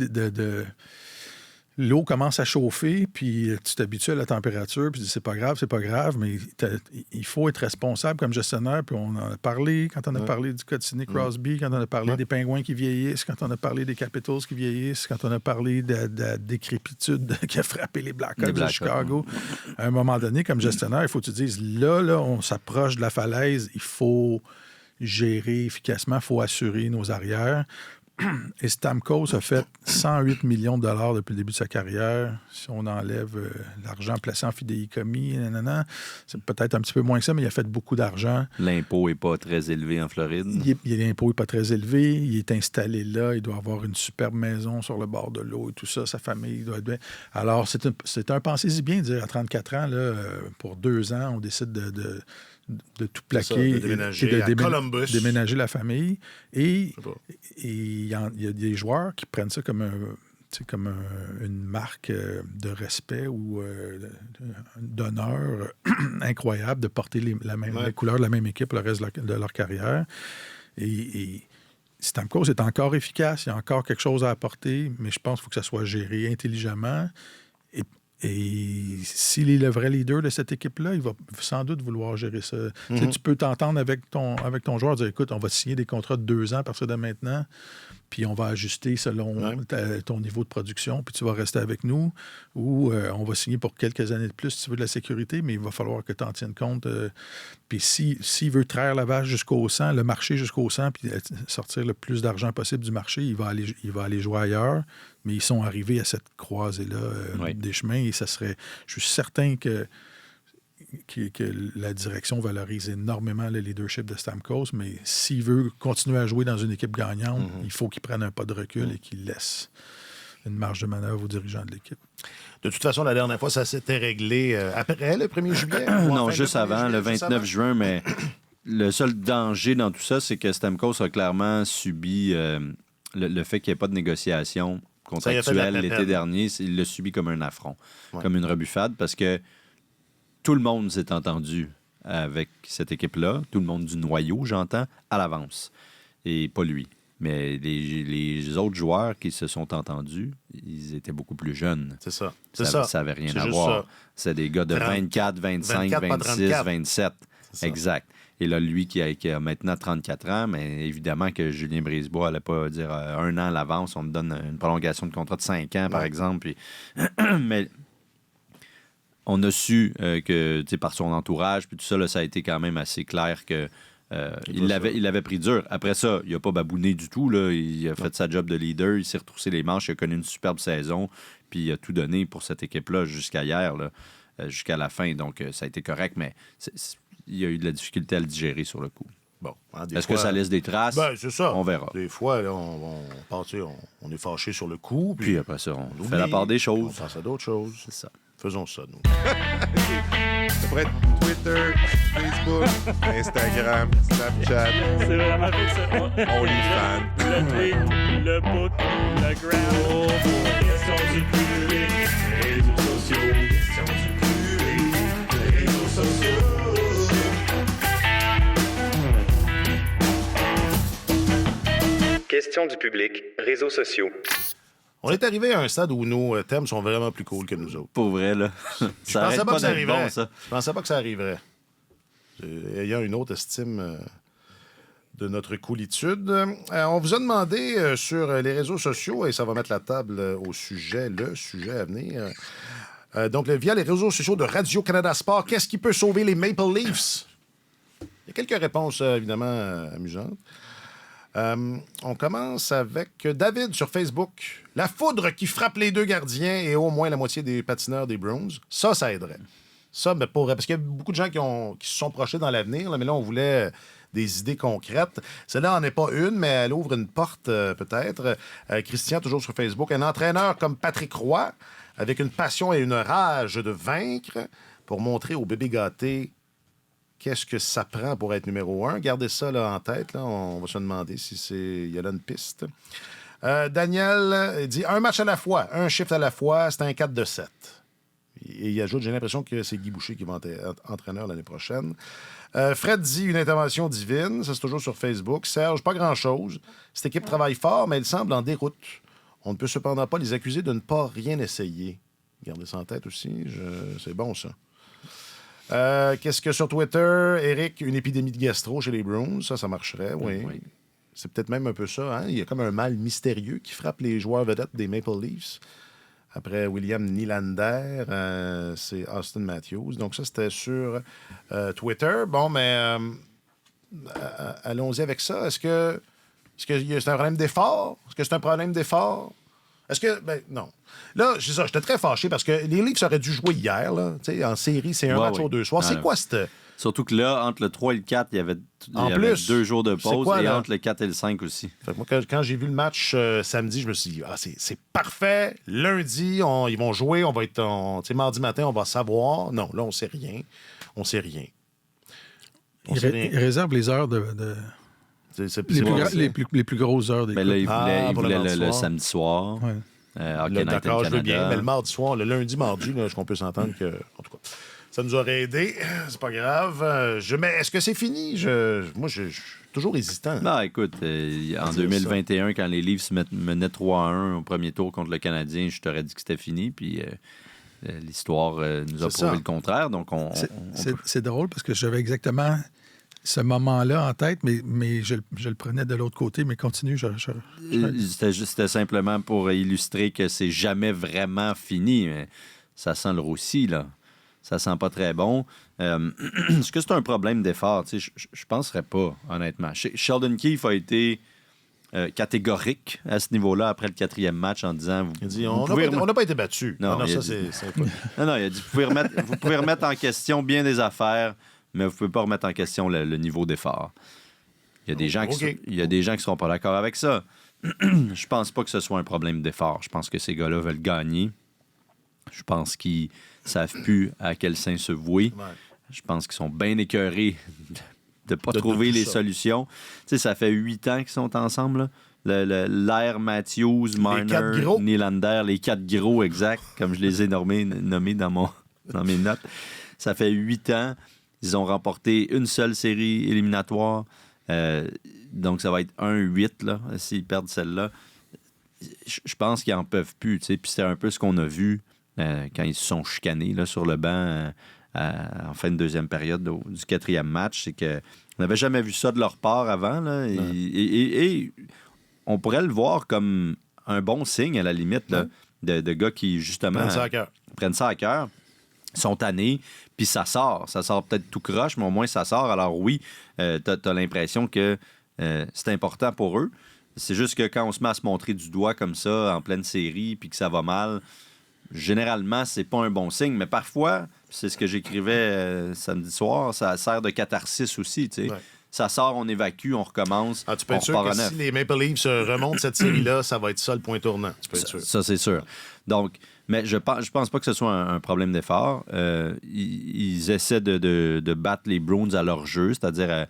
l'eau commence à chauffer, puis tu t'habitues à la température, puis tu dis c'est pas grave, mais il faut être responsable comme gestionnaire. Puis on en a parlé quand on a parlé du cas de Sidney Crosby, quand on a parlé des pingouins qui vieillissent, quand on a parlé des Capitals qui vieillissent, quand on a parlé de la décrépitude qui a frappé les Blackhawks de Chicago. À un moment donné, comme gestionnaire, il faut que tu dises là, on s'approche de la falaise, il faut gérer efficacement, il faut assurer nos arrières. Et Stamkos a fait 108 millions de dollars depuis le début de sa carrière. Si on enlève l'argent placé en fidéicommis, c'est peut-être un petit peu moins que ça, mais il a fait beaucoup d'argent. L'impôt n'est pas très élevé en Floride. L'impôt n'est pas très élevé. Il est installé là. Il doit avoir une superbe maison sur le bord de l'eau et tout ça. Sa famille doit être bien. Alors, c'est un pensez-y bien de dire à 34 ans, là, pour 2 ans, on décide de tout plaquer de déménager et à Columbus. déménager la famille. Et il y a des joueurs qui prennent ça comme une marque de respect ou d'honneur incroyable de porter les couleurs de la même équipe le reste de leur carrière. Et Stamkos est encore efficace, il y a encore quelque chose à apporter, mais je pense qu'il faut que ça soit géré intelligemment. Et s'il est le vrai leader de cette équipe-là, il va sans doute vouloir gérer ça. Tu peux t'entendre avec ton joueur, dire écoute, on va signer des contrats de 2 ans à partir de maintenant, puis on va ajuster selon ton niveau de production, puis tu vas rester avec nous, ou on va signer pour quelques années de plus si tu veux de la sécurité, mais il va falloir que tu en tiennes compte. Puis s'il veut traire la vache jusqu'au sang, le marché jusqu'au sang, puis sortir le plus d'argent possible du marché, il va aller jouer ailleurs. Mais ils sont arrivés à cette croisée-là des chemins et ça serait... Je suis certain que la direction valorise énormément le leadership de Stamkos, mais s'il veut continuer à jouer dans une équipe gagnante, il faut qu'il prenne un pas de recul et qu'il laisse une marge de manœuvre aux dirigeants de l'équipe. De toute façon, la dernière fois, ça s'était réglé après le 1er juillet? Non, juste avant, le 29 juin, mais le seul danger dans tout ça, c'est que Stamkos a clairement subi le fait qu'il n'y ait pas de négociation contractuelle l'été dernier. Il l'a subi comme un affront, comme une rebuffade, parce que tout le monde s'est entendu avec cette équipe-là, tout le monde du noyau, j'entends, à l'avance. Et pas lui. Mais les autres joueurs qui se sont entendus, ils étaient beaucoup plus jeunes. C'est ça. Ça n'avait rien à voir. C'est des gars de 24, 25, 26, 27. Exact. Et là, lui qui a maintenant 34 ans, mais évidemment que Julien Brisebois n'allait pas dire 1 an à l'avance, on me donne une prolongation de contrat de 5 ans, par exemple. Puis... mais on a su que, par son entourage, puis tout ça, là, ça a été quand même assez clair que il l'avait pris dur. Après ça, il n'a pas babouné du tout. Là. Il a fait sa job de leader, il s'est retroussé les manches, il a connu une superbe saison, puis il a tout donné pour cette équipe-là jusqu'à hier, là, jusqu'à la fin. Donc, ça a été correct, mais il y a eu de la difficulté à le digérer sur le coup. Bon, Est-ce que ça laisse des traces? Ben, c'est ça. On verra. Des fois, là, on est fâché sur le coup. Puis après ça, on fait la part des choses. On pense à d'autres choses. C'est ça. Faisons ça, nous. Ça pourrait être Twitter, Facebook, Instagram, Snapchat, C'est vraiment fait ça. OnlyFans. Le tweet, le book, le gram. Question du public, réseaux sociaux. Question du public, réseaux sociaux. Question du public, réseaux sociaux. On est arrivé à un stade où nos thèmes sont vraiment plus cool que nous autres. Pour vrai, là. Je pensais pas que ça arriverait. Bon, ça. Je pensais pas que ça arriverait. Ayant une autre estime de notre coolitude. On vous a demandé sur les réseaux sociaux, et ça va mettre la table au sujet, le sujet à venir. Donc, via les réseaux sociaux de Radio-Canada Sport, qu'est-ce qui peut sauver les Maple Leafs? Il y a quelques réponses, évidemment, amusantes. On commence avec David sur Facebook. La foudre qui frappe les 2 gardiens et au moins la moitié des patineurs des Bruins, ça aiderait. Ça, mais parce qu'il y a beaucoup de gens qui se sont projetés dans l'avenir, là, mais là, on voulait des idées concrètes. Celle-là n'en est pas une, mais elle ouvre une porte, peut-être. Christian, toujours sur Facebook. Un entraîneur comme Patrick Roy, avec une passion et une rage de vaincre, pour montrer aux bébés gâtés qu'est-ce que ça prend pour être numéro 1. Gardez ça là, en tête. Là. On va se demander il y a là une piste. Daniel dit un match à la fois, un shift à la fois, c'est un 4 de 7. Et il ajoute, j'ai l'impression que c'est Guy Boucher qui va être entraîneur l'année prochaine. Fred dit une intervention divine. Ça, c'est toujours sur Facebook. Serge, pas grand-chose. Cette équipe travaille fort, mais elle semble en déroute. On ne peut cependant pas les accuser de ne pas rien essayer. Gardez ça en tête aussi. C'est bon, ça. Qu'est-ce que sur Twitter, Eric, une épidémie de gastro chez les Bruins? Ça marcherait, oui. C'est peut-être même un peu ça. Hein? Il y a comme un mal mystérieux qui frappe les joueurs vedettes des Maple Leafs. Après William Nylander, c'est Austin Matthews. Donc ça, c'était sur Twitter. Bon, mais allons-y avec ça. Est-ce que c'est un problème d'effort? Est-ce que c'est un problème d'effort? Est-ce que... Ben, non. Là, c'est ça, j'étais très fâché parce que les Leafs auraient dû jouer hier. Là, en série, c'est un match aux 2 soirs. C'est quoi cette... Surtout que là, entre le 3 et le 4, il y avait 2 jours de pause quoi, et là? entre le 4 et le 5 aussi. Fait que moi, quand j'ai vu le match samedi, je me suis dit, c'est parfait. Lundi, ils vont jouer. On va être... mardi matin, on va savoir. Non, là, on sait rien. On sait rien. Il réserve les heures les plus grosses heures des Mais là, il pour le voulait mardi le soir. samedi soir. Ouais. Hockey Night in D'accord, je veux bien. Canada. Mais le mardi soir, le lundi, mardi, là, est-ce qu'on peut s'entendre que... En tout cas, ça nous aurait aidé. C'est pas grave. Mais est-ce que c'est fini? Moi, je suis toujours hésitant. Non, écoute, en 2021, quand les Leafs menaient 3-1 au premier tour contre le Canadien, je t'aurais dit que c'était fini. Puis l'histoire nous a prouvé le contraire. Donc, c'est drôle parce que j'avais exactement ce moment-là en tête, mais je le prenais de l'autre côté. Mais continue. C'était simplement pour illustrer que c'est jamais vraiment fini. Mais ça sent le roussi, là. Ça sent pas très bon. Est-ce que c'est un problème d'effort? Je penserais pas, honnêtement. Sheldon Keefe a été catégorique à ce niveau-là après le 4e match en disant... Il dit, on n'a pas été battus. Non, ça, c'est non, il a dit, vous pouvez remettre en question bien des affaires, mais vous pouvez pas remettre en question le niveau d'effort. Il y a des gens qui seront pas d'accord avec ça. Je pense pas que ce soit un problème d'effort. Je pense que ces gars-là veulent gagner. Je pense qu'ils savent plus à quel sein se vouer. Ouais. Je pense qu'ils sont bien écœurés de ne pas trouver les solutions. Tu sais, ça fait 8 ans qu'ils sont ensemble, là. L'air Matthews, Marner, Nylander, les 4 gros exacts, comme je les ai nommés dans mes notes. Ça fait 8 ans. Ils ont remporté une seule série éliminatoire. Donc, ça va être 1-8 là, s'ils perdent celle-là. Je pense qu'ils n'en peuvent plus. Tu sais. Puis c'était un peu ce qu'on a vu quand ils se sont chicanés là, sur le banc en fin de deuxième période du 4e match. C'est qu'on n'avait jamais vu ça de leur part avant. Là, et on pourrait le voir comme un bon signe, à la limite, là, de gars qui, justement, prennent ça à cœur. Sont tannés, puis ça sort. Ça sort peut-être tout croche, mais au moins ça sort. Alors oui, t'as l'impression que c'est important pour eux. C'est juste que quand on se met à se montrer du doigt comme ça, en pleine série, puis que ça va mal, généralement, c'est pas un bon signe. Mais parfois, c'est ce que j'écrivais samedi soir, ça sert de catharsis aussi, tu sais. Ouais. Ça sort, on évacue, on recommence. Tu peux être sûr que si les Maple Leafs remontent cette série-là, ça va être ça le point tournant. Tu peux être sûr. Ça, c'est sûr. Donc, mais je pense pas que ce soit un problème d'effort. Ils essaient de battre les Bruins à leur jeu, c'est-à-dire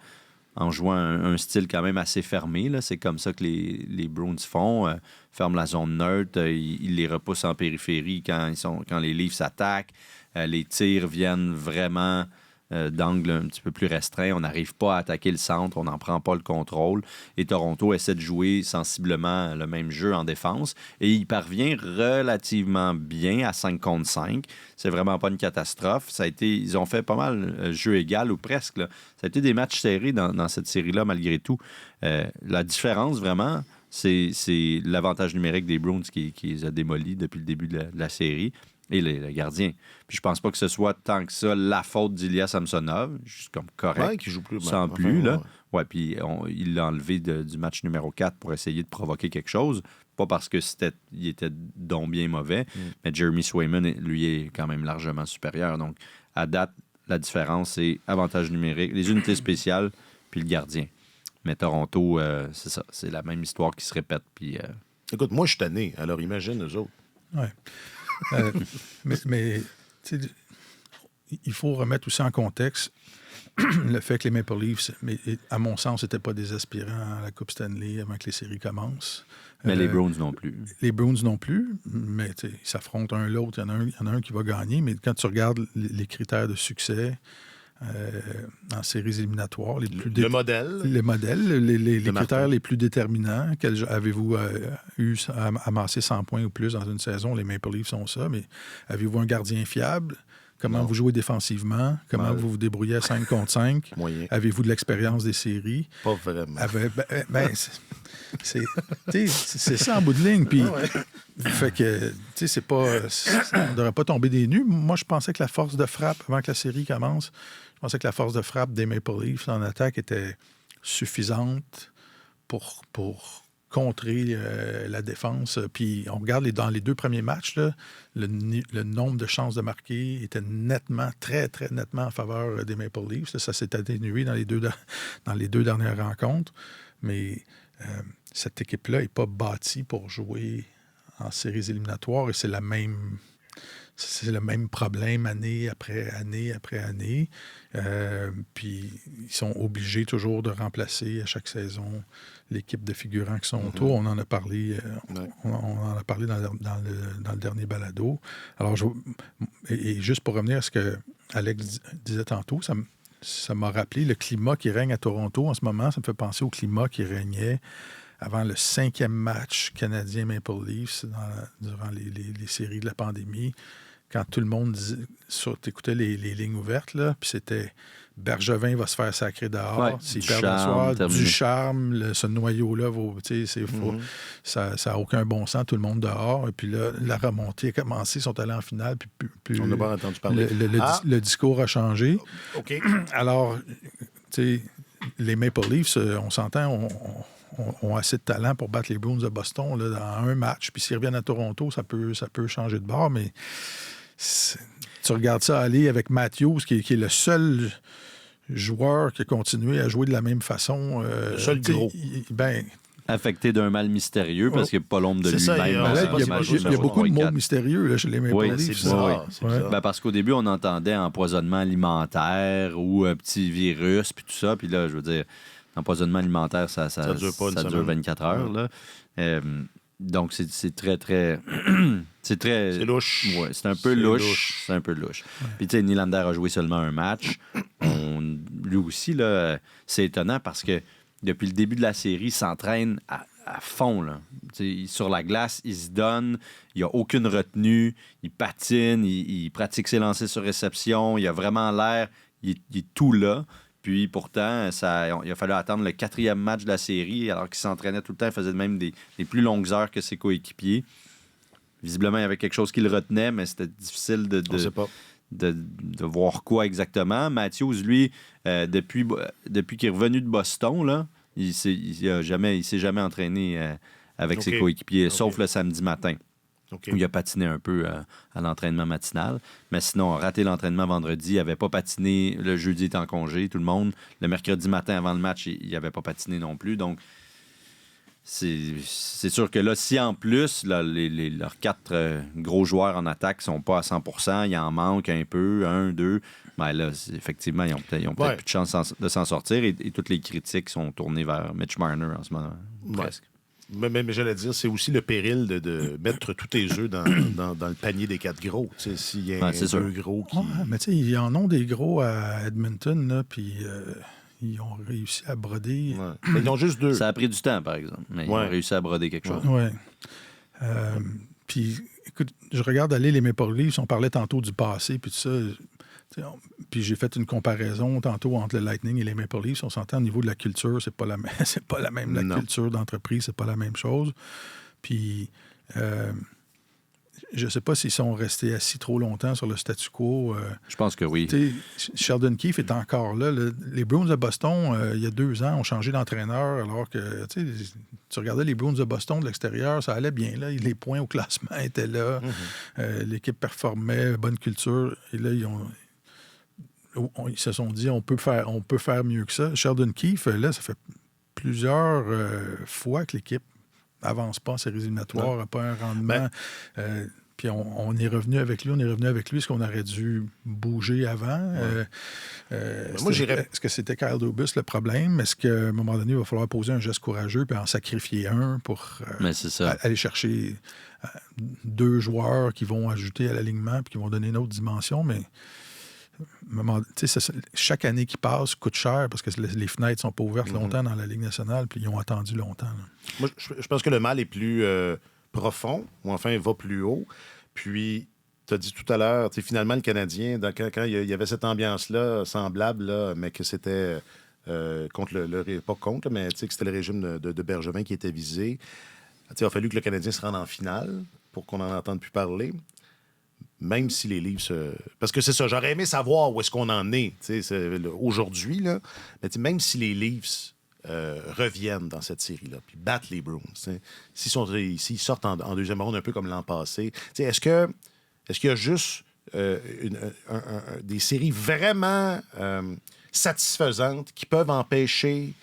en jouant un style quand même assez fermé. Là. C'est comme ça que les Bruins font. Ferment la zone neutre, ils les repoussent en périphérie quand les Leafs attaquent. Les tirs viennent vraiment d'angle un petit peu plus restreint. On n'arrive pas à attaquer le centre, on n'en prend pas le contrôle. Et Toronto essaie de jouer sensiblement le même jeu en défense. Et il parvient relativement bien à 5 contre 5. C'est vraiment pas une catastrophe. Ils ont fait pas mal jeu égal ou presque. Là. Ça a été des matchs serrés dans cette série-là, malgré tout. La différence, vraiment, c'est l'avantage numérique des Bruins qui les a démolis depuis le début de la série. Et le gardien. Puis je pense pas que ce soit tant que ça la faute d'Ilya Samsonov, juste comme correct. Ouais, qui joue plus. Sans plus, là. Ouais, puis il l'a enlevé du match numéro 4 pour essayer de provoquer quelque chose. Pas parce qu'il était donc bien mauvais, mais Jeremy Swayman, lui, est quand même largement supérieur. Donc, à date, la différence, c'est avantage numérique, les unités spéciales, puis le gardien. Mais Toronto, c'est ça. C'est la même histoire qui se répète. Puis, Écoute, moi, je suis tanné. Alors, imagine eux autres. Ouais. Mais il faut remettre aussi en contexte le fait que les Maple Leafs, à mon sens, n'étaient pas des aspirants à la Coupe Stanley avant que les séries commencent. Mais les Bruins non plus. Les Bruins non plus, mais ils s'affrontent un l'autre. Il y en a un qui va gagner, mais quand tu regardes les critères de succès en séries éliminatoires, le modèle. Les modèles, les critères les plus déterminants, avez-vous eu amassé 100 points ou plus dans une saison? Les Maple Leafs sont ça, mais avez-vous un gardien fiable? Comment vous jouez défensivement? Comment vous vous débrouillez à 5 contre 5? Moyen. Avez-vous de l'expérience des séries? Pas vraiment. C'est ça en bout de ligne. Puis, fait que, c'est pas... on ne devrait pas tomber des nues. Moi, je pensais que la force de frappe, avant que la série commence, je pensais que la force de frappe des Maple Leafs en attaque était suffisante pour contrer la défense. Puis on regarde dans les 2 premiers matchs, là, le nombre de chances de marquer était nettement, très, très nettement en faveur des Maple Leafs. Là, ça s'est atténué dans les deux dernières rencontres. Mais cette équipe-là n'est pas bâtie pour jouer en séries éliminatoires et c'est le même problème année après année après année. Puis ils sont obligés toujours de remplacer à chaque saison l'équipe de figurants qui sont autour. On en a parlé, on en a parlé dans le dernier balado. Alors, et juste pour revenir à ce que Alex disait tantôt, ça m'a rappelé le climat qui règne à Toronto en ce moment. Ça me fait penser au climat qui régnait avant le 5e match canadien Maple Leafs durant les séries de la pandémie, quand tout le monde t'écoutais les lignes ouvertes, là, puis c'était Bergevin va se faire sacrer dehors. S'il perd le soir, du charme, ce noyau-là, ça n'a aucun bon sens, tout le monde dehors. Et puis là, la remontée a commencé, ils sont allés en finale, puis on n'a pas entendu parler. Le discours a changé. OK. Alors, les Maple Leafs, on s'entend, ont assez de talent pour battre les Bruins de Boston là, dans un match. Puis s'ils reviennent à Toronto, ça peut changer de bord, mais tu regardes ça aller avec Matthews, qui est le seul joueur qui a continué à jouer de la même façon. Le seul gros. Affecté d'un mal mystérieux parce qu'il n'y a pas l'ombre de lui-même. Il y a beaucoup de mots mystérieux là, chez les Maple Leafs. C'est bizarre. Parce qu'au début, on entendait empoisonnement alimentaire ou un petit virus, puis tout ça. Puis là, je veux dire, l'empoisonnement alimentaire, ça dure 24 heures. Là. Donc, c'est très, très... C'est louche. Ouais, c'est un peu louche. C'est un peu louche. Puis, tu sais, Nylander a joué seulement un match. Lui aussi, là, c'est étonnant parce que depuis le début de la série, il s'entraîne à fond. Là. Sur la glace, il se donne. Il n'y a aucune retenue. Il patine. Il pratique ses lancers sur réception. Il a vraiment l'air... Il est tout là. Puis pourtant, il a fallu attendre le 4e match de la série, alors qu'il s'entraînait tout le temps, il faisait même des plus longues heures que ses coéquipiers. Visiblement, il y avait quelque chose qui le retenait, mais c'était difficile de voir quoi exactement. Matthews, lui, depuis qu'il est revenu de Boston, là, il s'est jamais entraîné avec ses coéquipiers, sauf le samedi matin. Où il a patiné un peu à l'entraînement matinal. Mais sinon, raté l'entraînement vendredi, il n'avait pas patiné. Le jeudi était en congé, tout le monde. Le mercredi matin, avant le match, il n'avait pas patiné non plus. Donc, c'est sûr que là, si en plus, là, leurs 4 gros joueurs en attaque ne sont pas à 100%, il en manque un peu, 1, 2, ben là, effectivement, ils ont peut-être plus de chance de s'en sortir. Et toutes les critiques sont tournées vers Mitch Marner en ce moment, presque. Mais j'allais dire, c'est aussi le péril de mettre tous tes œufs dans le panier des 4 gros. S'il y a deux gros qui... mais tu sais, ils en ont des gros à Edmonton, là, puis ils ont réussi à broder. Ouais. Ils ont juste 2. Ça a pris du temps, par exemple, mais ils ont réussi à broder quelque chose. Oui. Puis, écoute, je regarde aller les Maple Leafs, on parlait tantôt du passé, puis tout ça... Puis j'ai fait une comparaison tantôt entre le Lightning et les Maple Leafs. On s'entend au niveau de la culture, c'est pas la même. La culture d'entreprise, c'est pas la même chose. Puis je sais pas s'ils sont restés assis trop longtemps sur le statu quo. Je pense que oui. Sheldon Keefe est encore là. Les Bruins de Boston, il y a 2 ans, ont changé d'entraîneur alors que tu regardais les Bruins de Boston de l'extérieur, ça allait bien. Là. Les points au classement étaient là. L'équipe performait, bonne culture. Et là, ils se sont dit on peut faire mieux que ça. Sheldon Keefe, là, ça fait plusieurs fois que l'équipe n'avance pas en séries éliminatoires, n'a pas un rendement. Puis on est revenu avec lui. Est-ce qu'on aurait dû bouger avant? Moi, j'irais... Est-ce que c'était Kyle Dubas le problème? Est-ce qu'à un moment donné, il va falloir poser un geste courageux puis en sacrifier un pour Mais c'est ça. aller chercher 2 joueurs qui vont ajouter à l'alignement puis qui vont donner une autre dimension? Mais chaque année qui passe coûte cher parce que les fenêtres sont pas ouvertes longtemps dans la Ligue nationale puis ils ont attendu longtemps. Là. Moi, je pense que le mal est plus profond, ou enfin, va plus haut. Puis, tu as dit tout à l'heure, finalement, le Canadien, quand il y avait cette ambiance-là, semblable, là, mais que c'était contre pas contre, mais que c'était le régime de Bergevin qui était visé. Il a fallu que le Canadien se rende en finale pour qu'on n'en entende plus parler. Même si les Leafs... Parce que c'est ça, j'aurais aimé savoir où est-ce qu'on en est aujourd'hui, là. Mais même si les Leafs reviennent dans cette série-là, puis battent les Bruins, s'ils sortent en deuxième ronde un peu comme l'an passé, est-ce qu'il y a juste des séries vraiment satisfaisantes qui peuvent empêcher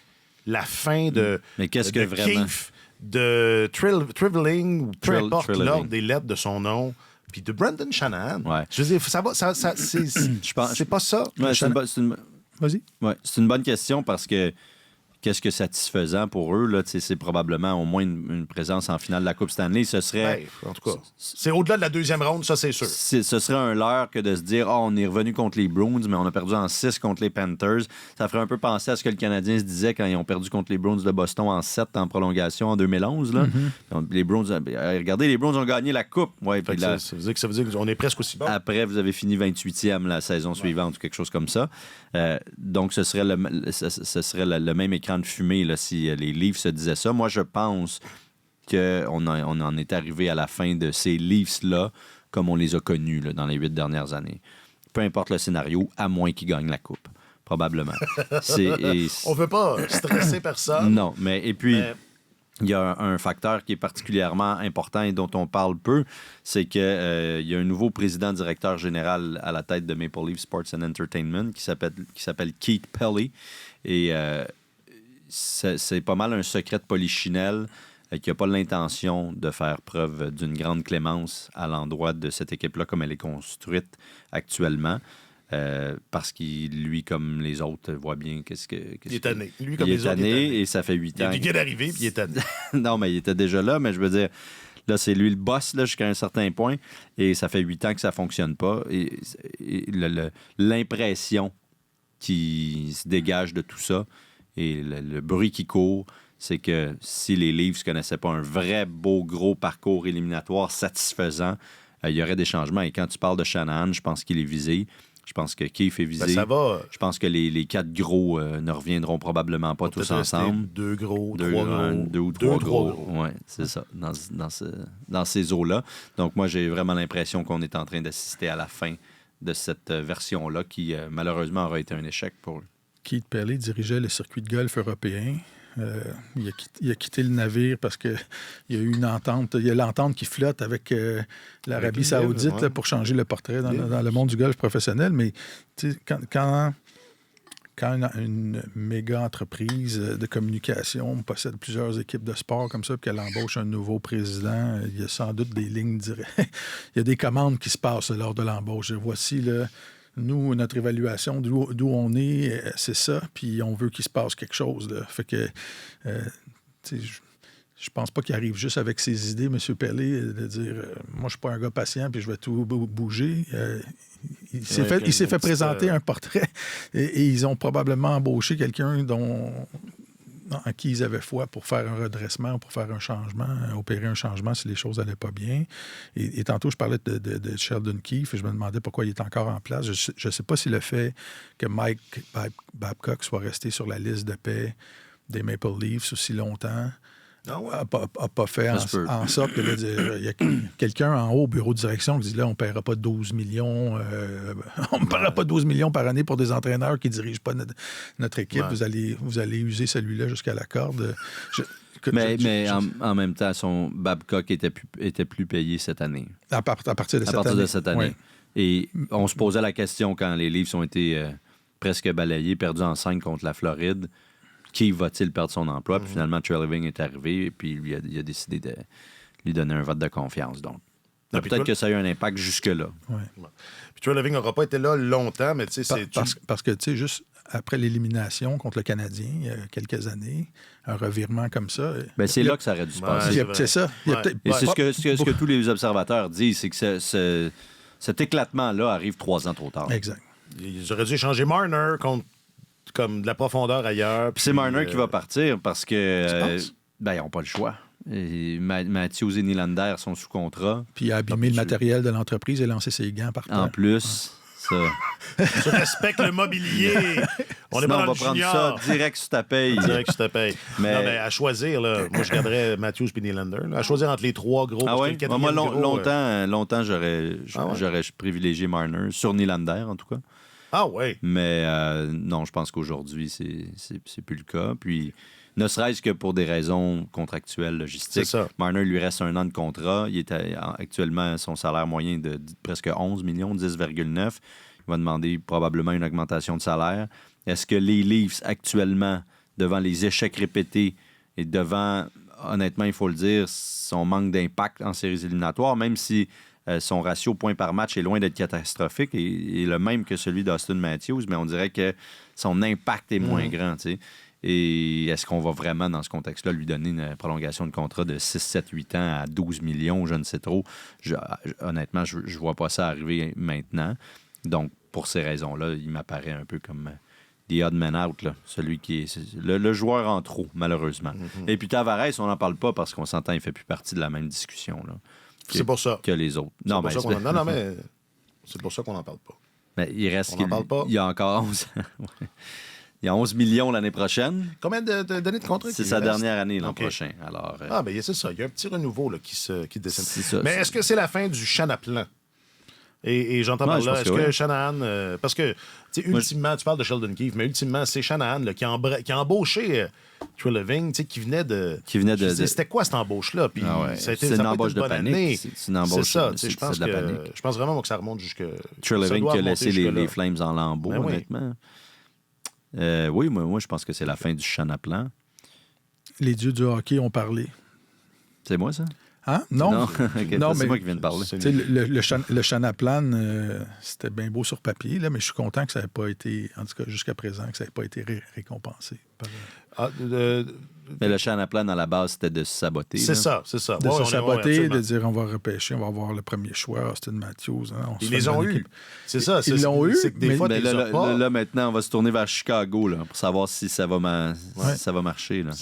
la fin de... Mais qu'est-ce que vraiment... Keefe, de Triveling, ou peu importe Triveling. l'ordre des lettres de son nom, puis de Brendan Shanahan. Ouais. Je veux dire, c'est pas ça. Ouais, Vas-y. Ouais, c'est une bonne question parce que qu'est-ce que satisfaisant pour eux, là, c'est probablement au moins une présence en finale de la Coupe Stanley. Ce serait... En tout cas, c'est au-delà de la deuxième ronde, ça, c'est sûr. Ce serait un leurre que de se dire « on est revenu contre les Bruins, mais on a perdu en 6 contre les Panthers. » Ça ferait un peu penser à ce que le Canadien se disait quand ils ont perdu contre les Bruins de Boston en 7 en prolongation en 2011. Là. Donc, les Bruins, regardez, les Bruins ont gagné la Coupe. Ouais, puis là, ça veut dire qu'on est presque aussi bon. après, vous avez fini 28e la saison suivante ou quelque chose comme ça. Donc, ce serait le même écran de fumée là, si les Leafs se disaient ça. Moi, je pense qu'on en est arrivé à la fin de ces Leafs-là comme on les a connus là, dans les 8 dernières années. Peu importe le scénario, à moins qu'ils gagnent la Coupe. Probablement. On ne veut pas stresser personne. Non, et puis... Il y a un facteur qui est particulièrement important et dont on parle peu, c'est qu'il y a un nouveau président-directeur général à la tête de Maple Leaf Sports and Entertainment qui s'appelle Keith Pelly. Et c'est pas mal un secret de polichinelle qui n'a pas l'intention de faire preuve d'une grande clémence à l'endroit de cette équipe-là comme elle est construite actuellement. Parce qu'il, lui, comme les autres, voit bien il est tanné. Lui, comme il les est autres, tanné et ça fait 8 ans. Il vient d'arriver, puis il est tanné. Non, mais il était déjà là, mais je veux dire, là, c'est lui le boss là, jusqu'à un certain point, et ça fait 8 ans que ça ne fonctionne pas. Et l'impression qui se dégage de tout ça et le bruit qui court, c'est que si les Leafs ne connaissaient pas un vrai beau gros parcours éliminatoire satisfaisant, il y aurait des changements. Et quand tu parles de Shanahan, je pense qu'il est visé. Je pense que Keefe est visé. Ben, ça va. Je pense que les 4 gros ne reviendront probablement pas tous ensemble. 2 gros, 3 gros. 2 ou 3 gros. Oui, c'est ça, dans ces eaux-là. Donc, moi, j'ai vraiment l'impression qu'on est en train d'assister à la fin de cette version-là qui, malheureusement, aura été un échec pour eux. Keith Pelly dirigeait le circuit de golf européen. Il a quitté le navire parce qu'il y a eu une entente. Il y a l'entente qui flotte avec l'Arabie Saoudite là, pour changer le portrait dans le monde du golf professionnel. Mais quand une méga entreprise de communication possède plusieurs équipes de sport comme ça, puis qu'elle embauche un nouveau président, il y a sans doute des lignes directes. Il y a des commandes qui se passent lors de l'embauche. Voici nous, notre évaluation d'où on est, c'est ça, puis on veut qu'il se passe quelque chose. Là. Fait que, je pense pas qu'il arrive juste avec ses idées, M. Pelly, de dire moi, je suis pas un gars patient, puis je vais tout bouger. Il s'est fait présenter un portrait, et ils ont probablement embauché quelqu'un en qui ils avaient foi pour faire un redressement, pour faire un changement, opérer un changement si les choses n'allaient pas bien. Et tantôt, je parlais de Sheldon Keefe et je me demandais pourquoi il est encore en place. Je ne sais pas si le fait que Mike Babcock soit resté sur la liste de paix des Maple Leafs aussi longtemps n'a pas fait en sorte que il y a quelqu'un en haut au bureau de direction qui dit là, on ne paiera pas 12 millions. On ne paiera pas 12 millions par année pour des entraîneurs qui ne dirigent pas notre équipe. Ouais. Vous allez user celui-là jusqu'à la corde. Mais en même temps, son Babcock était plus payé cette année. À partir de cette année. Oui. Et on se posait la question quand les Leafs ont été presque balayés, perdus en 5 contre la Floride. Qui va-t-il perdre son emploi? Puis finalement, Treliving est arrivé et puis il a décidé de lui donner un vote de confiance. Donc, Non, puis Peut-être toi- que ça a eu un impact jusque-là. Puis Trey Living n'aura pas été là longtemps, mais tu sais, c'est... Parce que, tu sais, juste après l'élimination contre le Canadien, il y a quelques années, un revirement comme ça. Ben, c'est il y a- là que ça aurait dû se Ouais, passer. il y a- c'est C'est ça. Il y a Ouais. peut-être- Et c'est pas- ce que tous les observateurs disent, c'est que cet éclatement-là arrive 3 ans trop tard. Exact. Ils auraient dû échanger Marner contre comme de la profondeur ailleurs. Puis c'est Marner qui va partir parce que penses? ils n'ont pas le choix. Et Matthews et Nylander sont sous contrat. Puis il a abîmé le matériel de l'entreprise et lancé ses gants par terre. En plus, ça. Tu respectes le mobilier. On est Sinon, pas on dans va le prendre junior. ça direct sur ta paye. Direct que je te paye. Mais- Non, mais à choisir, là, moi, je garderais Matthews et Nylander. Là. À choisir entre les trois gros. Ah parce que ouais? le quatrième Moi, gros, longtemps, j'aurais Ah ouais? privilégié Marner sur Nylander, en tout cas. Ah ouais. Mais non, je pense qu'aujourd'hui, c'est plus le cas. Puis, ne serait-ce que pour des raisons contractuelles, logistiques. C'est ça. Marner lui reste 1 an de contrat. Il est actuellement son salaire moyen de presque 11 millions, 10,9. Il va demander probablement une augmentation de salaire. Est-ce que les Leafs, actuellement, devant les échecs répétés et devant, honnêtement, il faut le dire, son manque d'impact en séries éliminatoires, même si son ratio points par match est loin d'être catastrophique et le même que celui d'Austin Matthews, mais on dirait que son impact est moins grand, tu sais. Et est-ce qu'on va vraiment, dans ce contexte-là, lui donner une prolongation de contrat de 6, 7, 8 ans à 12 millions, je ne sais trop. Honnêtement, je ne vois pas ça arriver maintenant. Donc, pour ces raisons-là, il m'apparaît un peu comme the odd man out, là. Celui qui est le joueur en trop, malheureusement. Et puis Tavares, on n'en parle pas parce qu'on s'entend, il ne fait plus partie de la même discussion là, C'est pour ça. que les autres. C'est pour ça qu'on non, mais c'est pour ça qu'on n'en parle pas. Mais il reste On n'en parle pas. Il y a encore 11... Ouais. Il y a 11 millions l'année prochaine. Combien d'années de contrat? C'est qu'il sa reste? dernière année l'an OK. prochain. Alors, Ah, bien, c'est ça. Il y a un petit renouveau là, qui dessine. C'est ça, Mais c'est- est-ce que c'est la fin du Chanaplan? Et j'entends Ouais, par je là, pense est-ce que que oui. Shanahan... parce que, tu sais, Moi, ultimement, tu parles de Sheldon Keefe, mais ultimement, c'est Shanahan là, qui a embauché Trey Living, tu sais, qui venait de... Qui venait de- Je disais, c'était quoi cette embauche-là? Puis Ah ouais, ça a été, c'est ça une a pas été embauche de bonne panique. année. C'est une embauche, C'est ça, tu sais, c'est- je pense c'est de la que... panique. Je pense vraiment que ça remonte jusque... Trey ça Living doit qui a remonter laissé jusque-là. les Flames en lambeaux, Ben oui. honnêtement. Oui, moi, je pense que c'est la fin du Chanaplan. Les dieux du hockey ont parlé. C'est moi, ça? Hein? Non. OK, Non, c'est mais- moi qui viens de parler. C'est- Tu sais, le Chanaplan, c'était bien beau sur papier, là, mais je suis content que ça n'ait pas été, en tout cas jusqu'à présent, que ça n'ait pas été récompensé. Ah, Mais le Chanaplan, à la base, c'était de se saboter. c'est là. ça, c'est ça. De Ouais, se on est- ouais, saboter, absolument. de dire on va repêcher, on va avoir le premier choix, Austin Matthews. Hein, on se Ils fait les une ont bonne eus. équipe. C'est ça. Ils l'ont eu, C'est que des mais- fois, Mais tu les as pas. là, maintenant, on va se tourner vers Chicago là, pour savoir si ça va, Ouais. si ça va marcher. Là.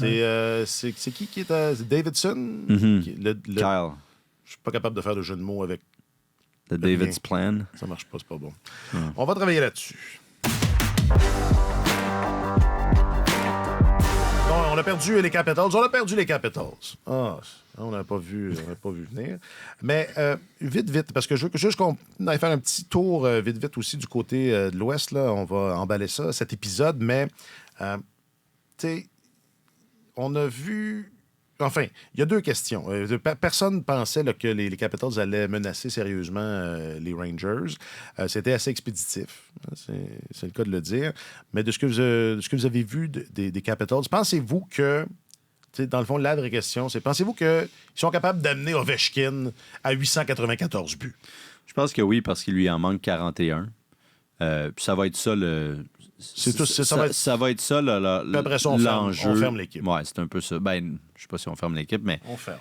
C'est qui est à Davidson? Mhm. Je Kyle, suis pas capable de faire de jeu de mots avec. the David's Plan. Ça marche pas, c'est pas bon. On va travailler là-dessus. Bon, on a perdu les Capitals. On a perdu les Capitals. Ah, on n'a pas vu venir. Mais vite, parce que je veux juste qu'on aille faire un petit tour vite aussi du côté de l'Ouest. Là, on va emballer ça, cet épisode. Mais, tu sais, on a vu... Enfin, il y a deux questions. Personne ne pensait là, que les Capitals allaient menacer sérieusement les Rangers. C'était assez expéditif. C'est le cas de le dire. Mais de ce que vous avez vu des Capitals, pensez-vous que, tu sais, dans le fond, la vraie question, c'est pensez-vous qu'ils sont capables d'amener Ovechkin à 894 buts? Je pense que oui, parce qu'il lui en manque 41. Puis ça va être ça le. Ça va être ça Puis après ça, on ferme l'équipe. Oui, c'est un peu ça. Ben, je sais pas si on ferme l'équipe, mais On ferme.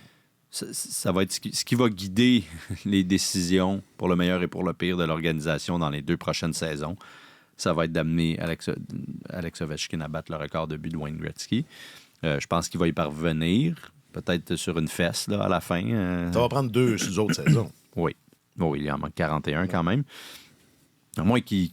ça va être ce qui va guider les décisions pour le meilleur et pour le pire de l'organisation dans les 2 prochaines saisons. Ça va être d'amener Alex Ovechkin à battre le record de buts de Wayne Gretzky. Je pense qu'il va y parvenir, peut-être sur une fesse là, à la fin. Ça va prendre 2 sur les autres saisons. Oui. Bon, il en manque 41 quand même. À moins qu'il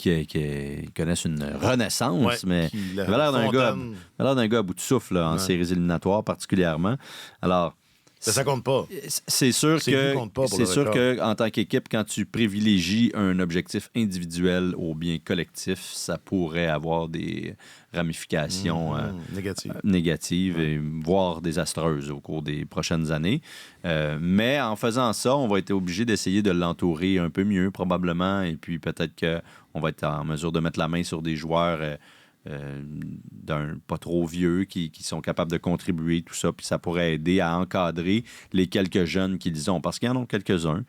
connaisse une renaissance, Ouais, mais qu'il il avait l'air d'un Fontaine. gars à bout de souffle là, en séries éliminatoires particulièrement. Alors, Ça compte pas. c'est sûr Ses buts comptent pas pour le c'est sûr record. que en tant qu'équipe, quand tu privilégies un objectif individuel au bien collectif, ça pourrait avoir des ramifications Négatif. négatives et voire désastreuses au cours des prochaines années. Mais en faisant ça, on va être obligé d'essayer de l'entourer un peu mieux probablement et puis peut-être qu'on va être en mesure de mettre la main sur des joueurs d'un pas trop vieux qui sont capables de contribuer, tout ça, puis ça pourrait aider à encadrer les quelques jeunes qu'ils ont, parce qu'il y en a quelques-uns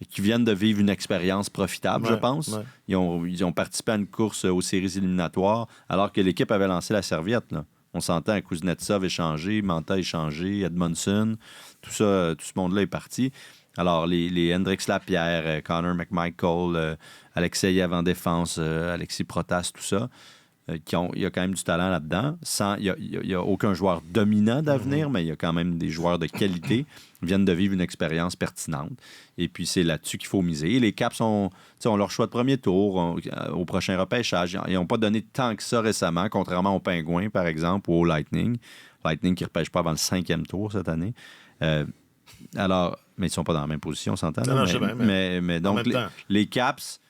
qui viennent de vivre une expérience profitable, je pense. Ouais. Ils ont participé à une course aux séries éliminatoires, alors que l'équipe avait lancé la serviette, là. On s'entend, Kuznetsov échangé, Manta échangé, Edmondson, tout ce monde-là est parti. Alors, les Hendrix Lapierre, Connor McMichael, Alexei Yev en défense, Alexis Protas, tout ça, il y a quand même du talent là-dedans. Il n'y a aucun joueur dominant d'avenir, mais il y a quand même des joueurs de qualité qui viennent de vivre une expérience pertinente. Et puis, c'est là-dessus qu'il faut miser. Et les Caps ont leur choix de premier tour au prochain repêchage. Ils n'ont pas donné tant que ça récemment, contrairement aux Pingouins, par exemple, ou au Lightning. Lightning qui ne repêche pas avant le 5e tour cette année. Alors, mais ils ne sont pas dans la même position, on s'entend. Non, je sais bien, mais donc, les Caps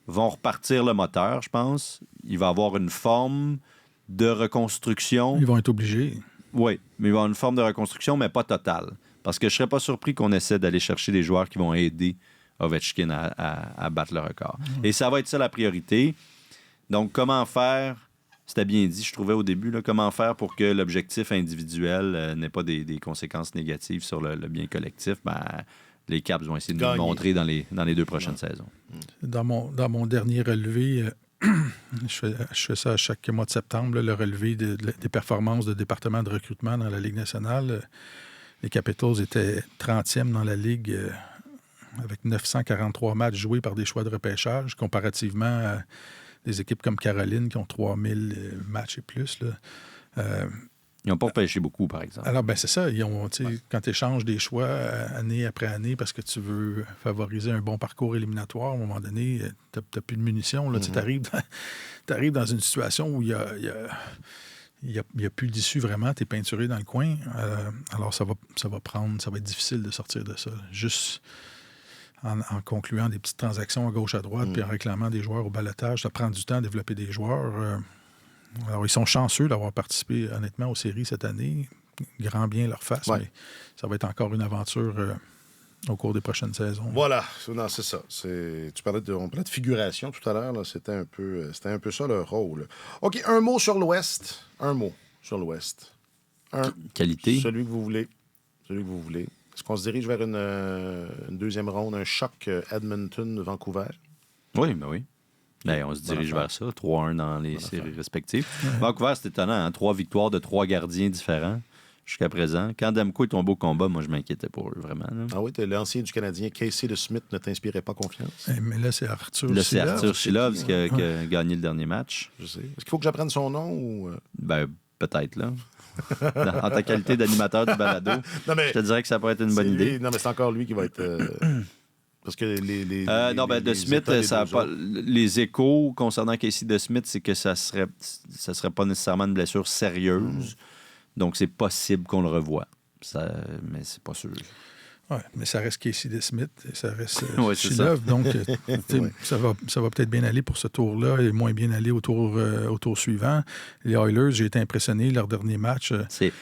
vont repartir le moteur, je pense. Il va avoir une forme de reconstruction. Ils vont être obligés. Oui, mais il va avoir une forme de reconstruction, mais pas totale. Parce que je ne serais pas surpris qu'on essaie d'aller chercher des joueurs qui vont aider Ovechkin à battre le record. Et ça va être ça la priorité. Donc, comment faire... C'était bien dit, je trouvais au début, là, comment faire pour que l'objectif individuel n'ait pas des conséquences négatives sur le bien collectif. Les Caps vont essayer de nous le montrer dans les 2 prochaines saisons. Dans mon dernier relevé, je fais ça à chaque mois de septembre, là, le relevé des performances de département de recrutement dans la Ligue nationale. Les Capitals étaient 30e dans la Ligue avec 943 matchs joués par des choix de repêchage, comparativement à des équipes comme Caroline qui ont 3000 matchs et plus. Là. Ils n'ont pas repêché beaucoup, par exemple. Alors, c'est ça. Quand tu échanges des choix année après année parce que tu veux favoriser un bon parcours éliminatoire, à un moment donné, tu n'as plus de munitions. Tu arrives dans une situation où il n'y a plus d'issue vraiment. Tu es peinturé dans le coin. Alors, ça va être difficile de sortir de ça. Juste en concluant des petites transactions à gauche, à droite, puis en réclamant des joueurs au balotage. Ça prend du temps à développer des joueurs. Alors, ils sont chanceux d'avoir participé, honnêtement, aux séries cette année. Grand bien leur face, mais ça va être encore une aventure au cours des prochaines saisons. Voilà, non, c'est ça. On parlait de figuration tout à l'heure. Là. C'était un peu ça leur rôle. OK, un mot sur l'Ouest. Qualité. Celui que vous voulez. Est-ce qu'on se dirige vers une deuxième ronde, un choc Edmonton-Vancouver? Oui, oui. On se dirige vers ça. 3-1 dans les séries respectives. Ouais. Vancouver, c'est étonnant. 3 victoires de 3 gardiens différents jusqu'à présent. Quand Demko est tombé au combat, moi, je m'inquiétais pour eux, vraiment. Là. Ah oui, l'ancien du Canadien, Casey DeSmith, ne t'inspirait pas confiance? Mais là, c'est Arthur Silovs. Là, c'est Arthur Silovs qui a gagné le dernier match. Je sais. Est-ce qu'il faut que j'apprenne son nom ou... Peut-être, là. En ta qualité d'animateur du balado, je te dirais que ça pourrait être une bonne idée. Non, mais c'est encore lui qui va être... Parce que DeSmith, les échos concernant Casey DeSmith, c'est que ça serait pas nécessairement une blessure sérieuse. Donc, c'est possible qu'on le revoie. Mais c'est pas sûr. Oui, mais ça reste Casey DeSmith et ça reste Silovs. Donc, ça va peut-être bien aller pour ce tour-là et moins bien aller au tour suivant. Les Oilers, j'ai été impressionné leur dernier match.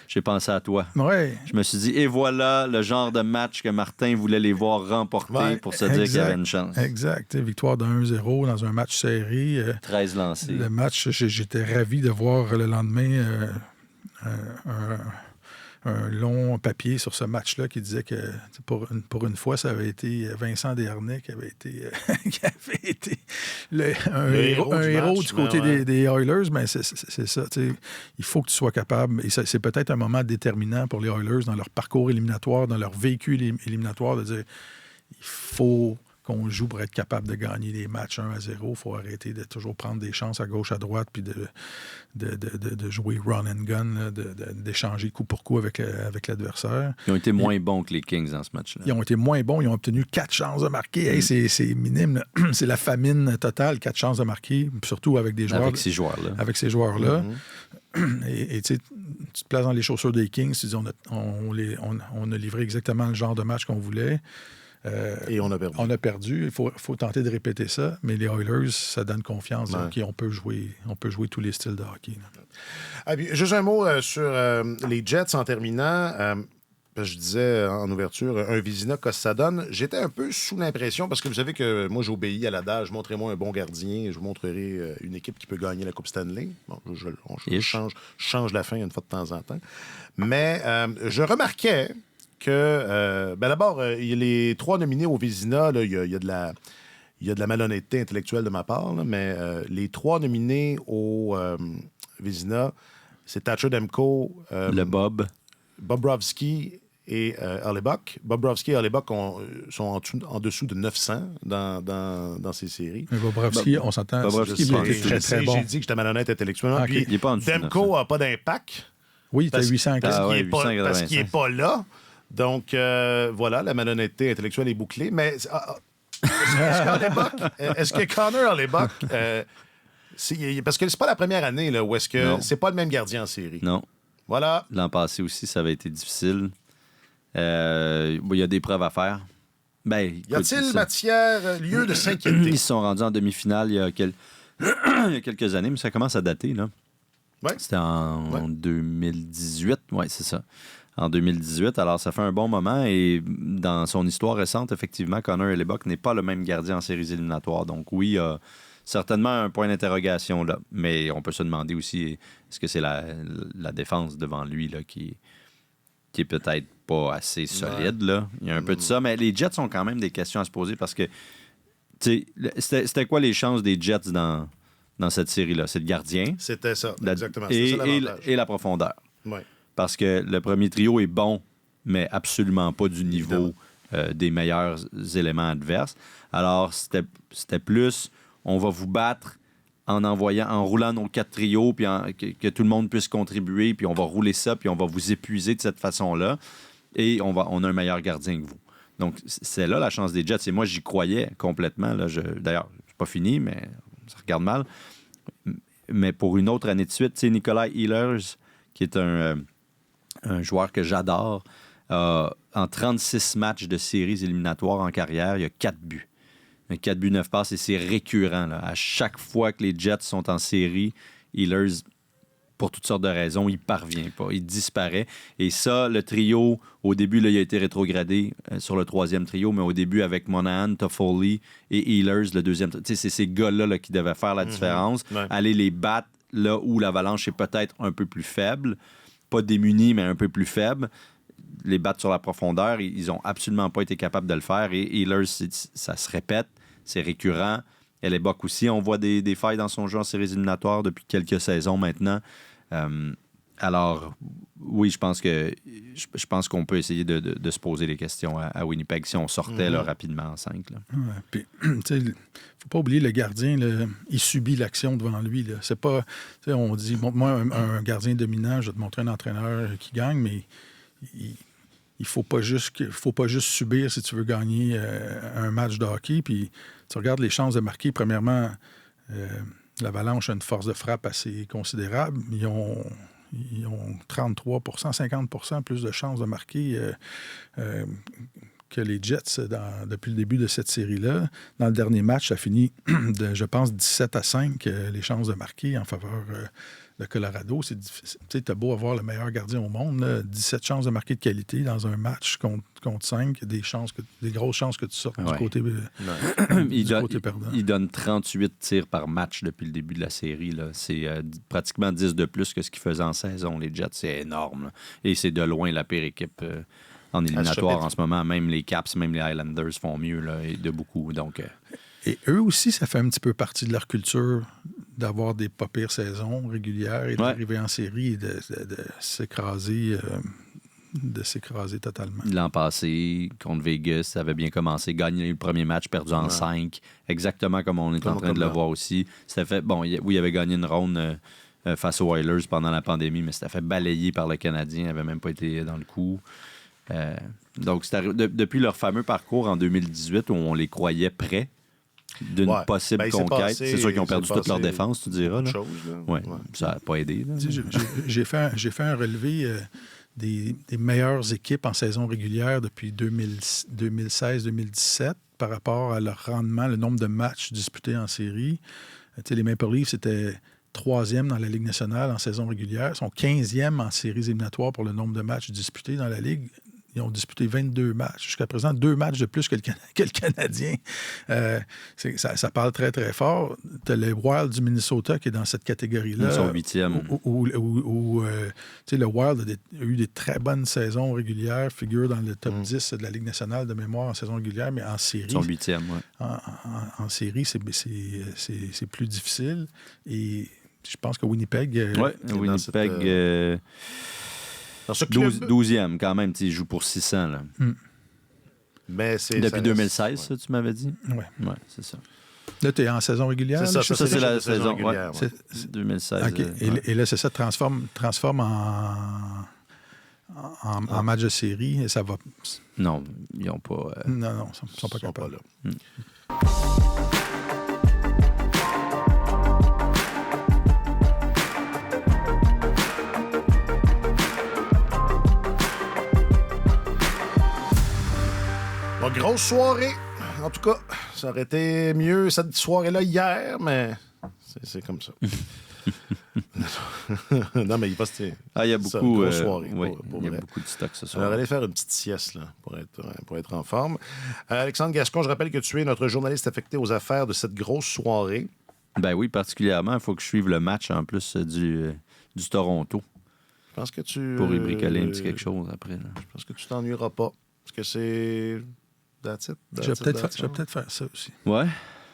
J'ai pensé à toi. Ouais. Je me suis dit, et voilà le genre de match que Martin voulait les voir remporter pour se dire qu'il y avait une chance. Exact. Victoire de 1-0 dans un match serré. 13 lancés. Le match, j'étais ravi de voir le lendemain un long papier sur ce match-là qui disait que pour une fois, ça avait été Vincent Desharnais qui avait été un héros du côté des Oilers. Mais c'est ça. Il faut que tu sois capable. Et c'est peut-être un moment déterminant pour les Oilers dans leur parcours éliminatoire, dans leur véhicule éliminatoire, de dire il faut qu'on joue pour être capable de gagner les matchs 1-0. Il faut arrêter de toujours prendre des chances à gauche, à droite, puis de jouer run and gun, d'échanger coup pour coup avec l'adversaire. Ils ont été moins bons que les Kings dans ce match-là. Ils ont été moins bons. Ils ont obtenu 4 chances de marquer. Hey, c'est minime. C'est la famine totale, 4 chances de marquer, surtout avec des joueurs. Avec ces joueurs-là. Avec ces joueurs-là. Et tu te places dans les chaussures des Kings, tu dis on a livré exactement le genre de match qu'on voulait. Et on a perdu. On a perdu. Il faut tenter de répéter ça. Mais les Oilers, ça donne confiance. Ouais. Donc, on peut jouer tous les styles de hockey. Juste un mot sur les Jets en terminant. parce que je disais en ouverture, un Vézina, qu'est-ce que ça donne? J'étais un peu sous l'impression, parce que vous savez que moi, j'obéis à l'adage, montrez-moi un bon gardien, je vous montrerai une équipe qui peut gagner la Coupe Stanley. Bon, je change la fin une fois de temps en temps. Mais je remarquais que, d'abord, il y a les 3 nominés au Vézina, là, il y a de la malhonnêteté intellectuelle de ma part, là, mais les 3 nominés au Vézina, c'est Thatcher Demko, Le Bob. Bobrovsky et Hellebuyck. Bobrovsky et Hellebuyck sont en dessous de 900 dans ces séries. Mais Bobrovsky, on s'entend, Bobrovsky, il était très, très bon. J'ai dit que j'étais malhonnête intellectuellement. Ah, ok. Puis Il est pas en dessous de Demko 900. n'a pas d'impact Oui, il était parce- 800. parce Ah qu'il ouais, n'est pas, 885. parce qu'il est pas là. Donc, voilà, la malhonnêteté intellectuelle est bouclée. Mais est-ce que Connor Hellebuyck... parce que c'est pas la première année là, où est-ce que Non. c'est pas le même gardien en série. Non. Voilà. L'an passé aussi, ça avait été difficile. Il y a des preuves à faire. Ben, Y écoute, a-t-il lieu de s'inquiéter? Ils se sont rendus en demi-finale il y a quelques années, mais ça commence à dater, là. Ouais. C'était en 2018. Oui, c'est ça. En 2018. Alors, ça fait un bon moment. Et dans son histoire récente, effectivement, Connor Hellebuyck n'est pas le même gardien en séries éliminatoires. Donc, oui, il y a certainement un point d'interrogation là. Mais on peut se demander aussi, est-ce que c'est la défense devant lui là, qui est peut-être pas assez solide, là. Il y a un peu de ça. Mais les Jets ont quand même des questions à se poser parce que, tu sais, c'était quoi les chances des Jets dans cette série-là? C'est le gardien. C'était ça, La- exactement. et, C'est ça et, l'avantage. et la profondeur. Ouais. Parce que le premier trio est bon, mais absolument pas du niveau des meilleurs éléments adverses. Alors, c'était plus, on va vous battre en roulant nos 4 trios, puis que tout le monde puisse contribuer, puis on va rouler ça, puis on va vous épuiser de cette façon-là, et on a un meilleur gardien que vous. Donc, c'est là la chance des Jets. Et moi, j'y croyais complètement. Là. D'ailleurs, c'est pas fini, mais ça regarde mal. Mais pour une autre année de suite, tu sais, Nikolai Ehlers, qui est un joueur que j'adore, en 36 matchs de séries éliminatoires en carrière, il y a 4 buts. 4 buts, 9 passes, et c'est récurrent. Là. À chaque fois que les Jets sont en série, Ehlers, pour toutes sortes de raisons, il parvient pas. Il disparaît. Et ça, le trio, au début, là, il a été rétrogradé sur le 3e trio, mais au début, avec Monahan, Toffoli et Ehlers, le 2e. Tu sais, c'est ces gars-là là, qui devaient faire la différence. Ouais. Aller les battre là où l'Avalanche est peut-être un peu plus faible. Pas démunis, mais un peu plus faible. Les battre sur la profondeur, ils n'ont absolument pas été capables de le faire. Et Ehlers, ça se répète, c'est récurrent. Hellebuyck aussi, on voit des failles dans son jeu en séries éliminatoires depuis quelques saisons maintenant. Alors, oui, je pense qu'on peut essayer de se poser des questions à Winnipeg si on sortait là, rapidement en 5. Là. Ouais, puis, tu sais, faut pas oublier le gardien, là, il subit l'action devant lui. Là. C'est pas, tu sais, on dit, montre-moi un gardien dominant, je vais te montrer un entraîneur qui gagne, mais il faut pas juste subir si tu veux gagner un match de hockey. Puis tu regardes les chances de marquer. Premièrement, l'Avalanche a une force de frappe assez considérable. Ils ont 33 50 plus de chances de marquer que les Jets depuis le début de cette série-là. Dans le dernier match, ça finit de, je pense, 17-5, les chances de marquer en faveur de Colorado. C'est difficile. Tu sais, t'as beau avoir le meilleur gardien au monde, là, 17 chances de marquer de qualité dans un match contre 5, des grosses chances que tu sortes du côté, côté perdant. Il donne 38 tirs par match depuis le début de la série. Là. C'est pratiquement 10 de plus que ce qu'ils faisaient en saison. Les Jets, c'est énorme. Là. Et c'est de loin la pire équipe en éliminatoire en ce moment. Même les Caps, même les Highlanders font mieux là, et de beaucoup. Donc, Et eux aussi, ça fait un petit peu partie de leur culture d'avoir des pas pires saisons régulières et d'arriver en série et de s'écraser totalement. L'an passé, contre Vegas, ça avait bien commencé. Gagné le premier match, perdu en 5. Exactement comme on est en train de le voir aussi. C'était fait, il avait gagné une ronde face aux Oilers pendant la pandémie, mais c'était fait balayer par le Canadien. Il n'avait même pas été dans le coup. Donc, depuis leur fameux parcours en 2018 où on les croyait prêts d'une possible conquête. C'est sûr qu'ils ont perdu toute leur défense, tu diras. Là. Ouais. Ça n'a pas aidé. Là. J'ai fait un relevé des meilleures équipes en saison régulière depuis 2016-2017 par rapport à leur rendement, le nombre de matchs disputés en série. Les Maple Leafs étaient 3e dans la Ligue nationale en saison régulière. Ils sont 15e en séries éliminatoires pour le nombre de matchs disputés dans la Ligue. Ils ont disputé 22 matchs. Jusqu'à présent, 2 matchs de plus que le Canadien. Ça parle très, très fort. Tu as les Wild du Minnesota qui est dans cette catégorie-là. Ils sont 8e. Où le Wild a eu des très bonnes saisons régulières, figure dans le top 10 de la Ligue nationale de mémoire en saison régulière, mais en série... Ils sont 8e, oui. En série, c'est plus difficile. Et je pense que Winnipeg... Oui, Winnipeg... Dans ce club... 12e, quand même. Ils jouent pour 600, là. Mais c'est, depuis ça 2016, reste... ça, tu m'avais dit? Oui. Oui, c'est ça. Là, tu es en saison régulière? C'est ça, c'est la saison régulière. Ouais. 2016. OK. Et là, c'est ça, transforme en match de série. Et ça va... Non, ils n'ont pas... Non, ils ne sont pas capables. Là. Bon, grosse soirée. En tout cas, ça aurait été mieux cette soirée-là hier, mais c'est comme ça. Non, mais il passe. Il y a beaucoup. Grosse soirée. Oui, pour il y a vrai. beaucoup de stock ce On soir. va aller faire une petite sieste là, pour être en forme. Alexandre Gascon, je rappelle que tu es notre journaliste affecté aux affaires de cette grosse soirée. Ben oui, particulièrement. Il faut que je suive le match en plus du Toronto Je pense que tu. pour y bricoler un petit quelque chose après. Là. Je pense que tu t'ennuieras pas. Parce que c'est. That's it. Je vais peut-être faire ça aussi. Ouais.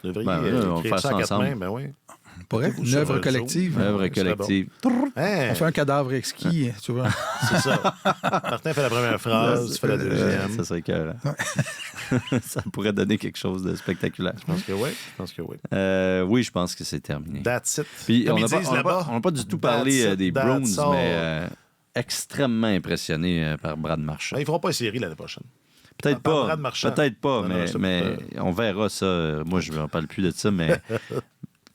Vous devriez on va écrire faire ça ça à quatre ensemble. mains, ben oui. Pourrait? Mettez-vous Une sur œuvre Zoom. collective. Œuvre ce serait collective. Hein? On fait un cadavre exquis, tu vois. C'est ça. Martin fait la première phrase, tu fais la deuxième. Ça serait écœurant. Ça pourrait donner quelque chose de spectaculaire. Je pense que oui. Oui, je pense que c'est terminé. That's it. Puis Comme on ils n'a disent pas, là-bas. on n'a pas du tout That's parlé it, des that's Bruins, all. mais extrêmement impressionné par Brad Marchand. Ben, ils feront pas une série l'année prochaine. Peut-être par pas. Brad Marchand. Peut-être pas, Non, mais on verra ça. Moi, je n'en parle plus de ça, mais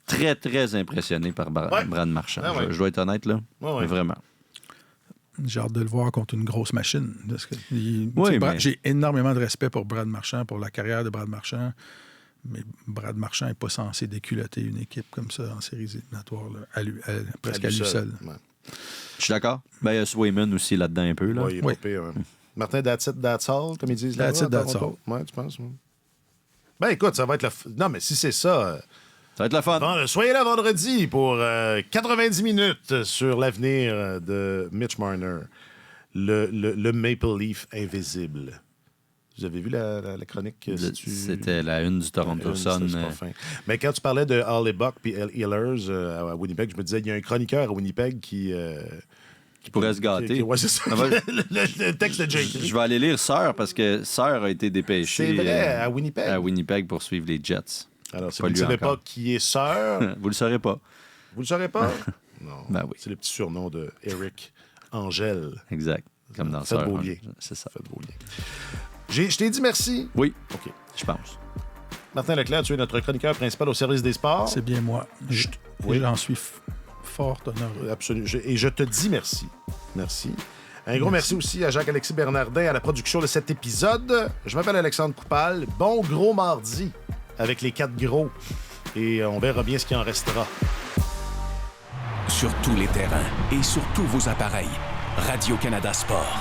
très, très impressionné par Ouais. Brad Marchand. Ah ouais. Je dois être honnête, là. Ouais. Mais vraiment. J'ai hâte de le voir contre une grosse machine. Parce que Oui, mais- j'ai énormément de respect pour Brad Marchand, pour la carrière de Brad Marchand. Mais Brad Marchand n'est pas censé déculotter une équipe comme ça en séries éliminatoires, là, presque à lui seul. Ouais. Je suis d'accord. Ben, il y a Swayman aussi là-dedans un peu. Là. Ouais, il est Oui. pas pire, hein. Martin, that's it, that's all, comme ils disent là. That's it, that's all. Ouais, tu penses? Ouais. Ben écoute, ça va être Non, mais si c'est ça... Ça va être le fun. Soyez là vendredi pour 90 minutes sur l'avenir de Mitch Marner, le Maple Leaf invisible. Vous avez vu la chronique? C'était la une du Toronto Sun. C'est pas fin. Mais quand tu parlais de Harley Buck et Healers à Winnipeg, je me disais, il y a un chroniqueur à Winnipeg qui pourrait se gâter. Ouais, c'est ça. Ah, ben, le texte de Jake. Je vais aller lire Sœur parce que Sœur a été dépêché C'est vrai, à Winnipeg. à Winnipeg pour suivre les Jets. Alors, si Pas vous ne lui savez encore. pas qui est Sœur, Vous le saurez pas. vous le saurez pas? Non. Ben oui. C'est le petit surnom de Eric Angèle. Exact. Comme dans Faites Sœur. vos liens. C'est ça. Faites vos liens. Je t'ai dit merci. Oui, OK. je pense. Martin Leclerc, tu es notre chroniqueur principal au service des sports. C'est bien moi. Oui. J'en suis fort honoré. Absolument. Et je te dis merci. Merci. Un gros merci aussi à Jacques-Alexis Bernardin à la production de cet épisode. Je m'appelle Alexandre Coupal. Bon gros mardi avec les 4 gros. Et on verra bien ce qui en restera. Sur tous les terrains et sur tous vos appareils, Radio-Canada Sport.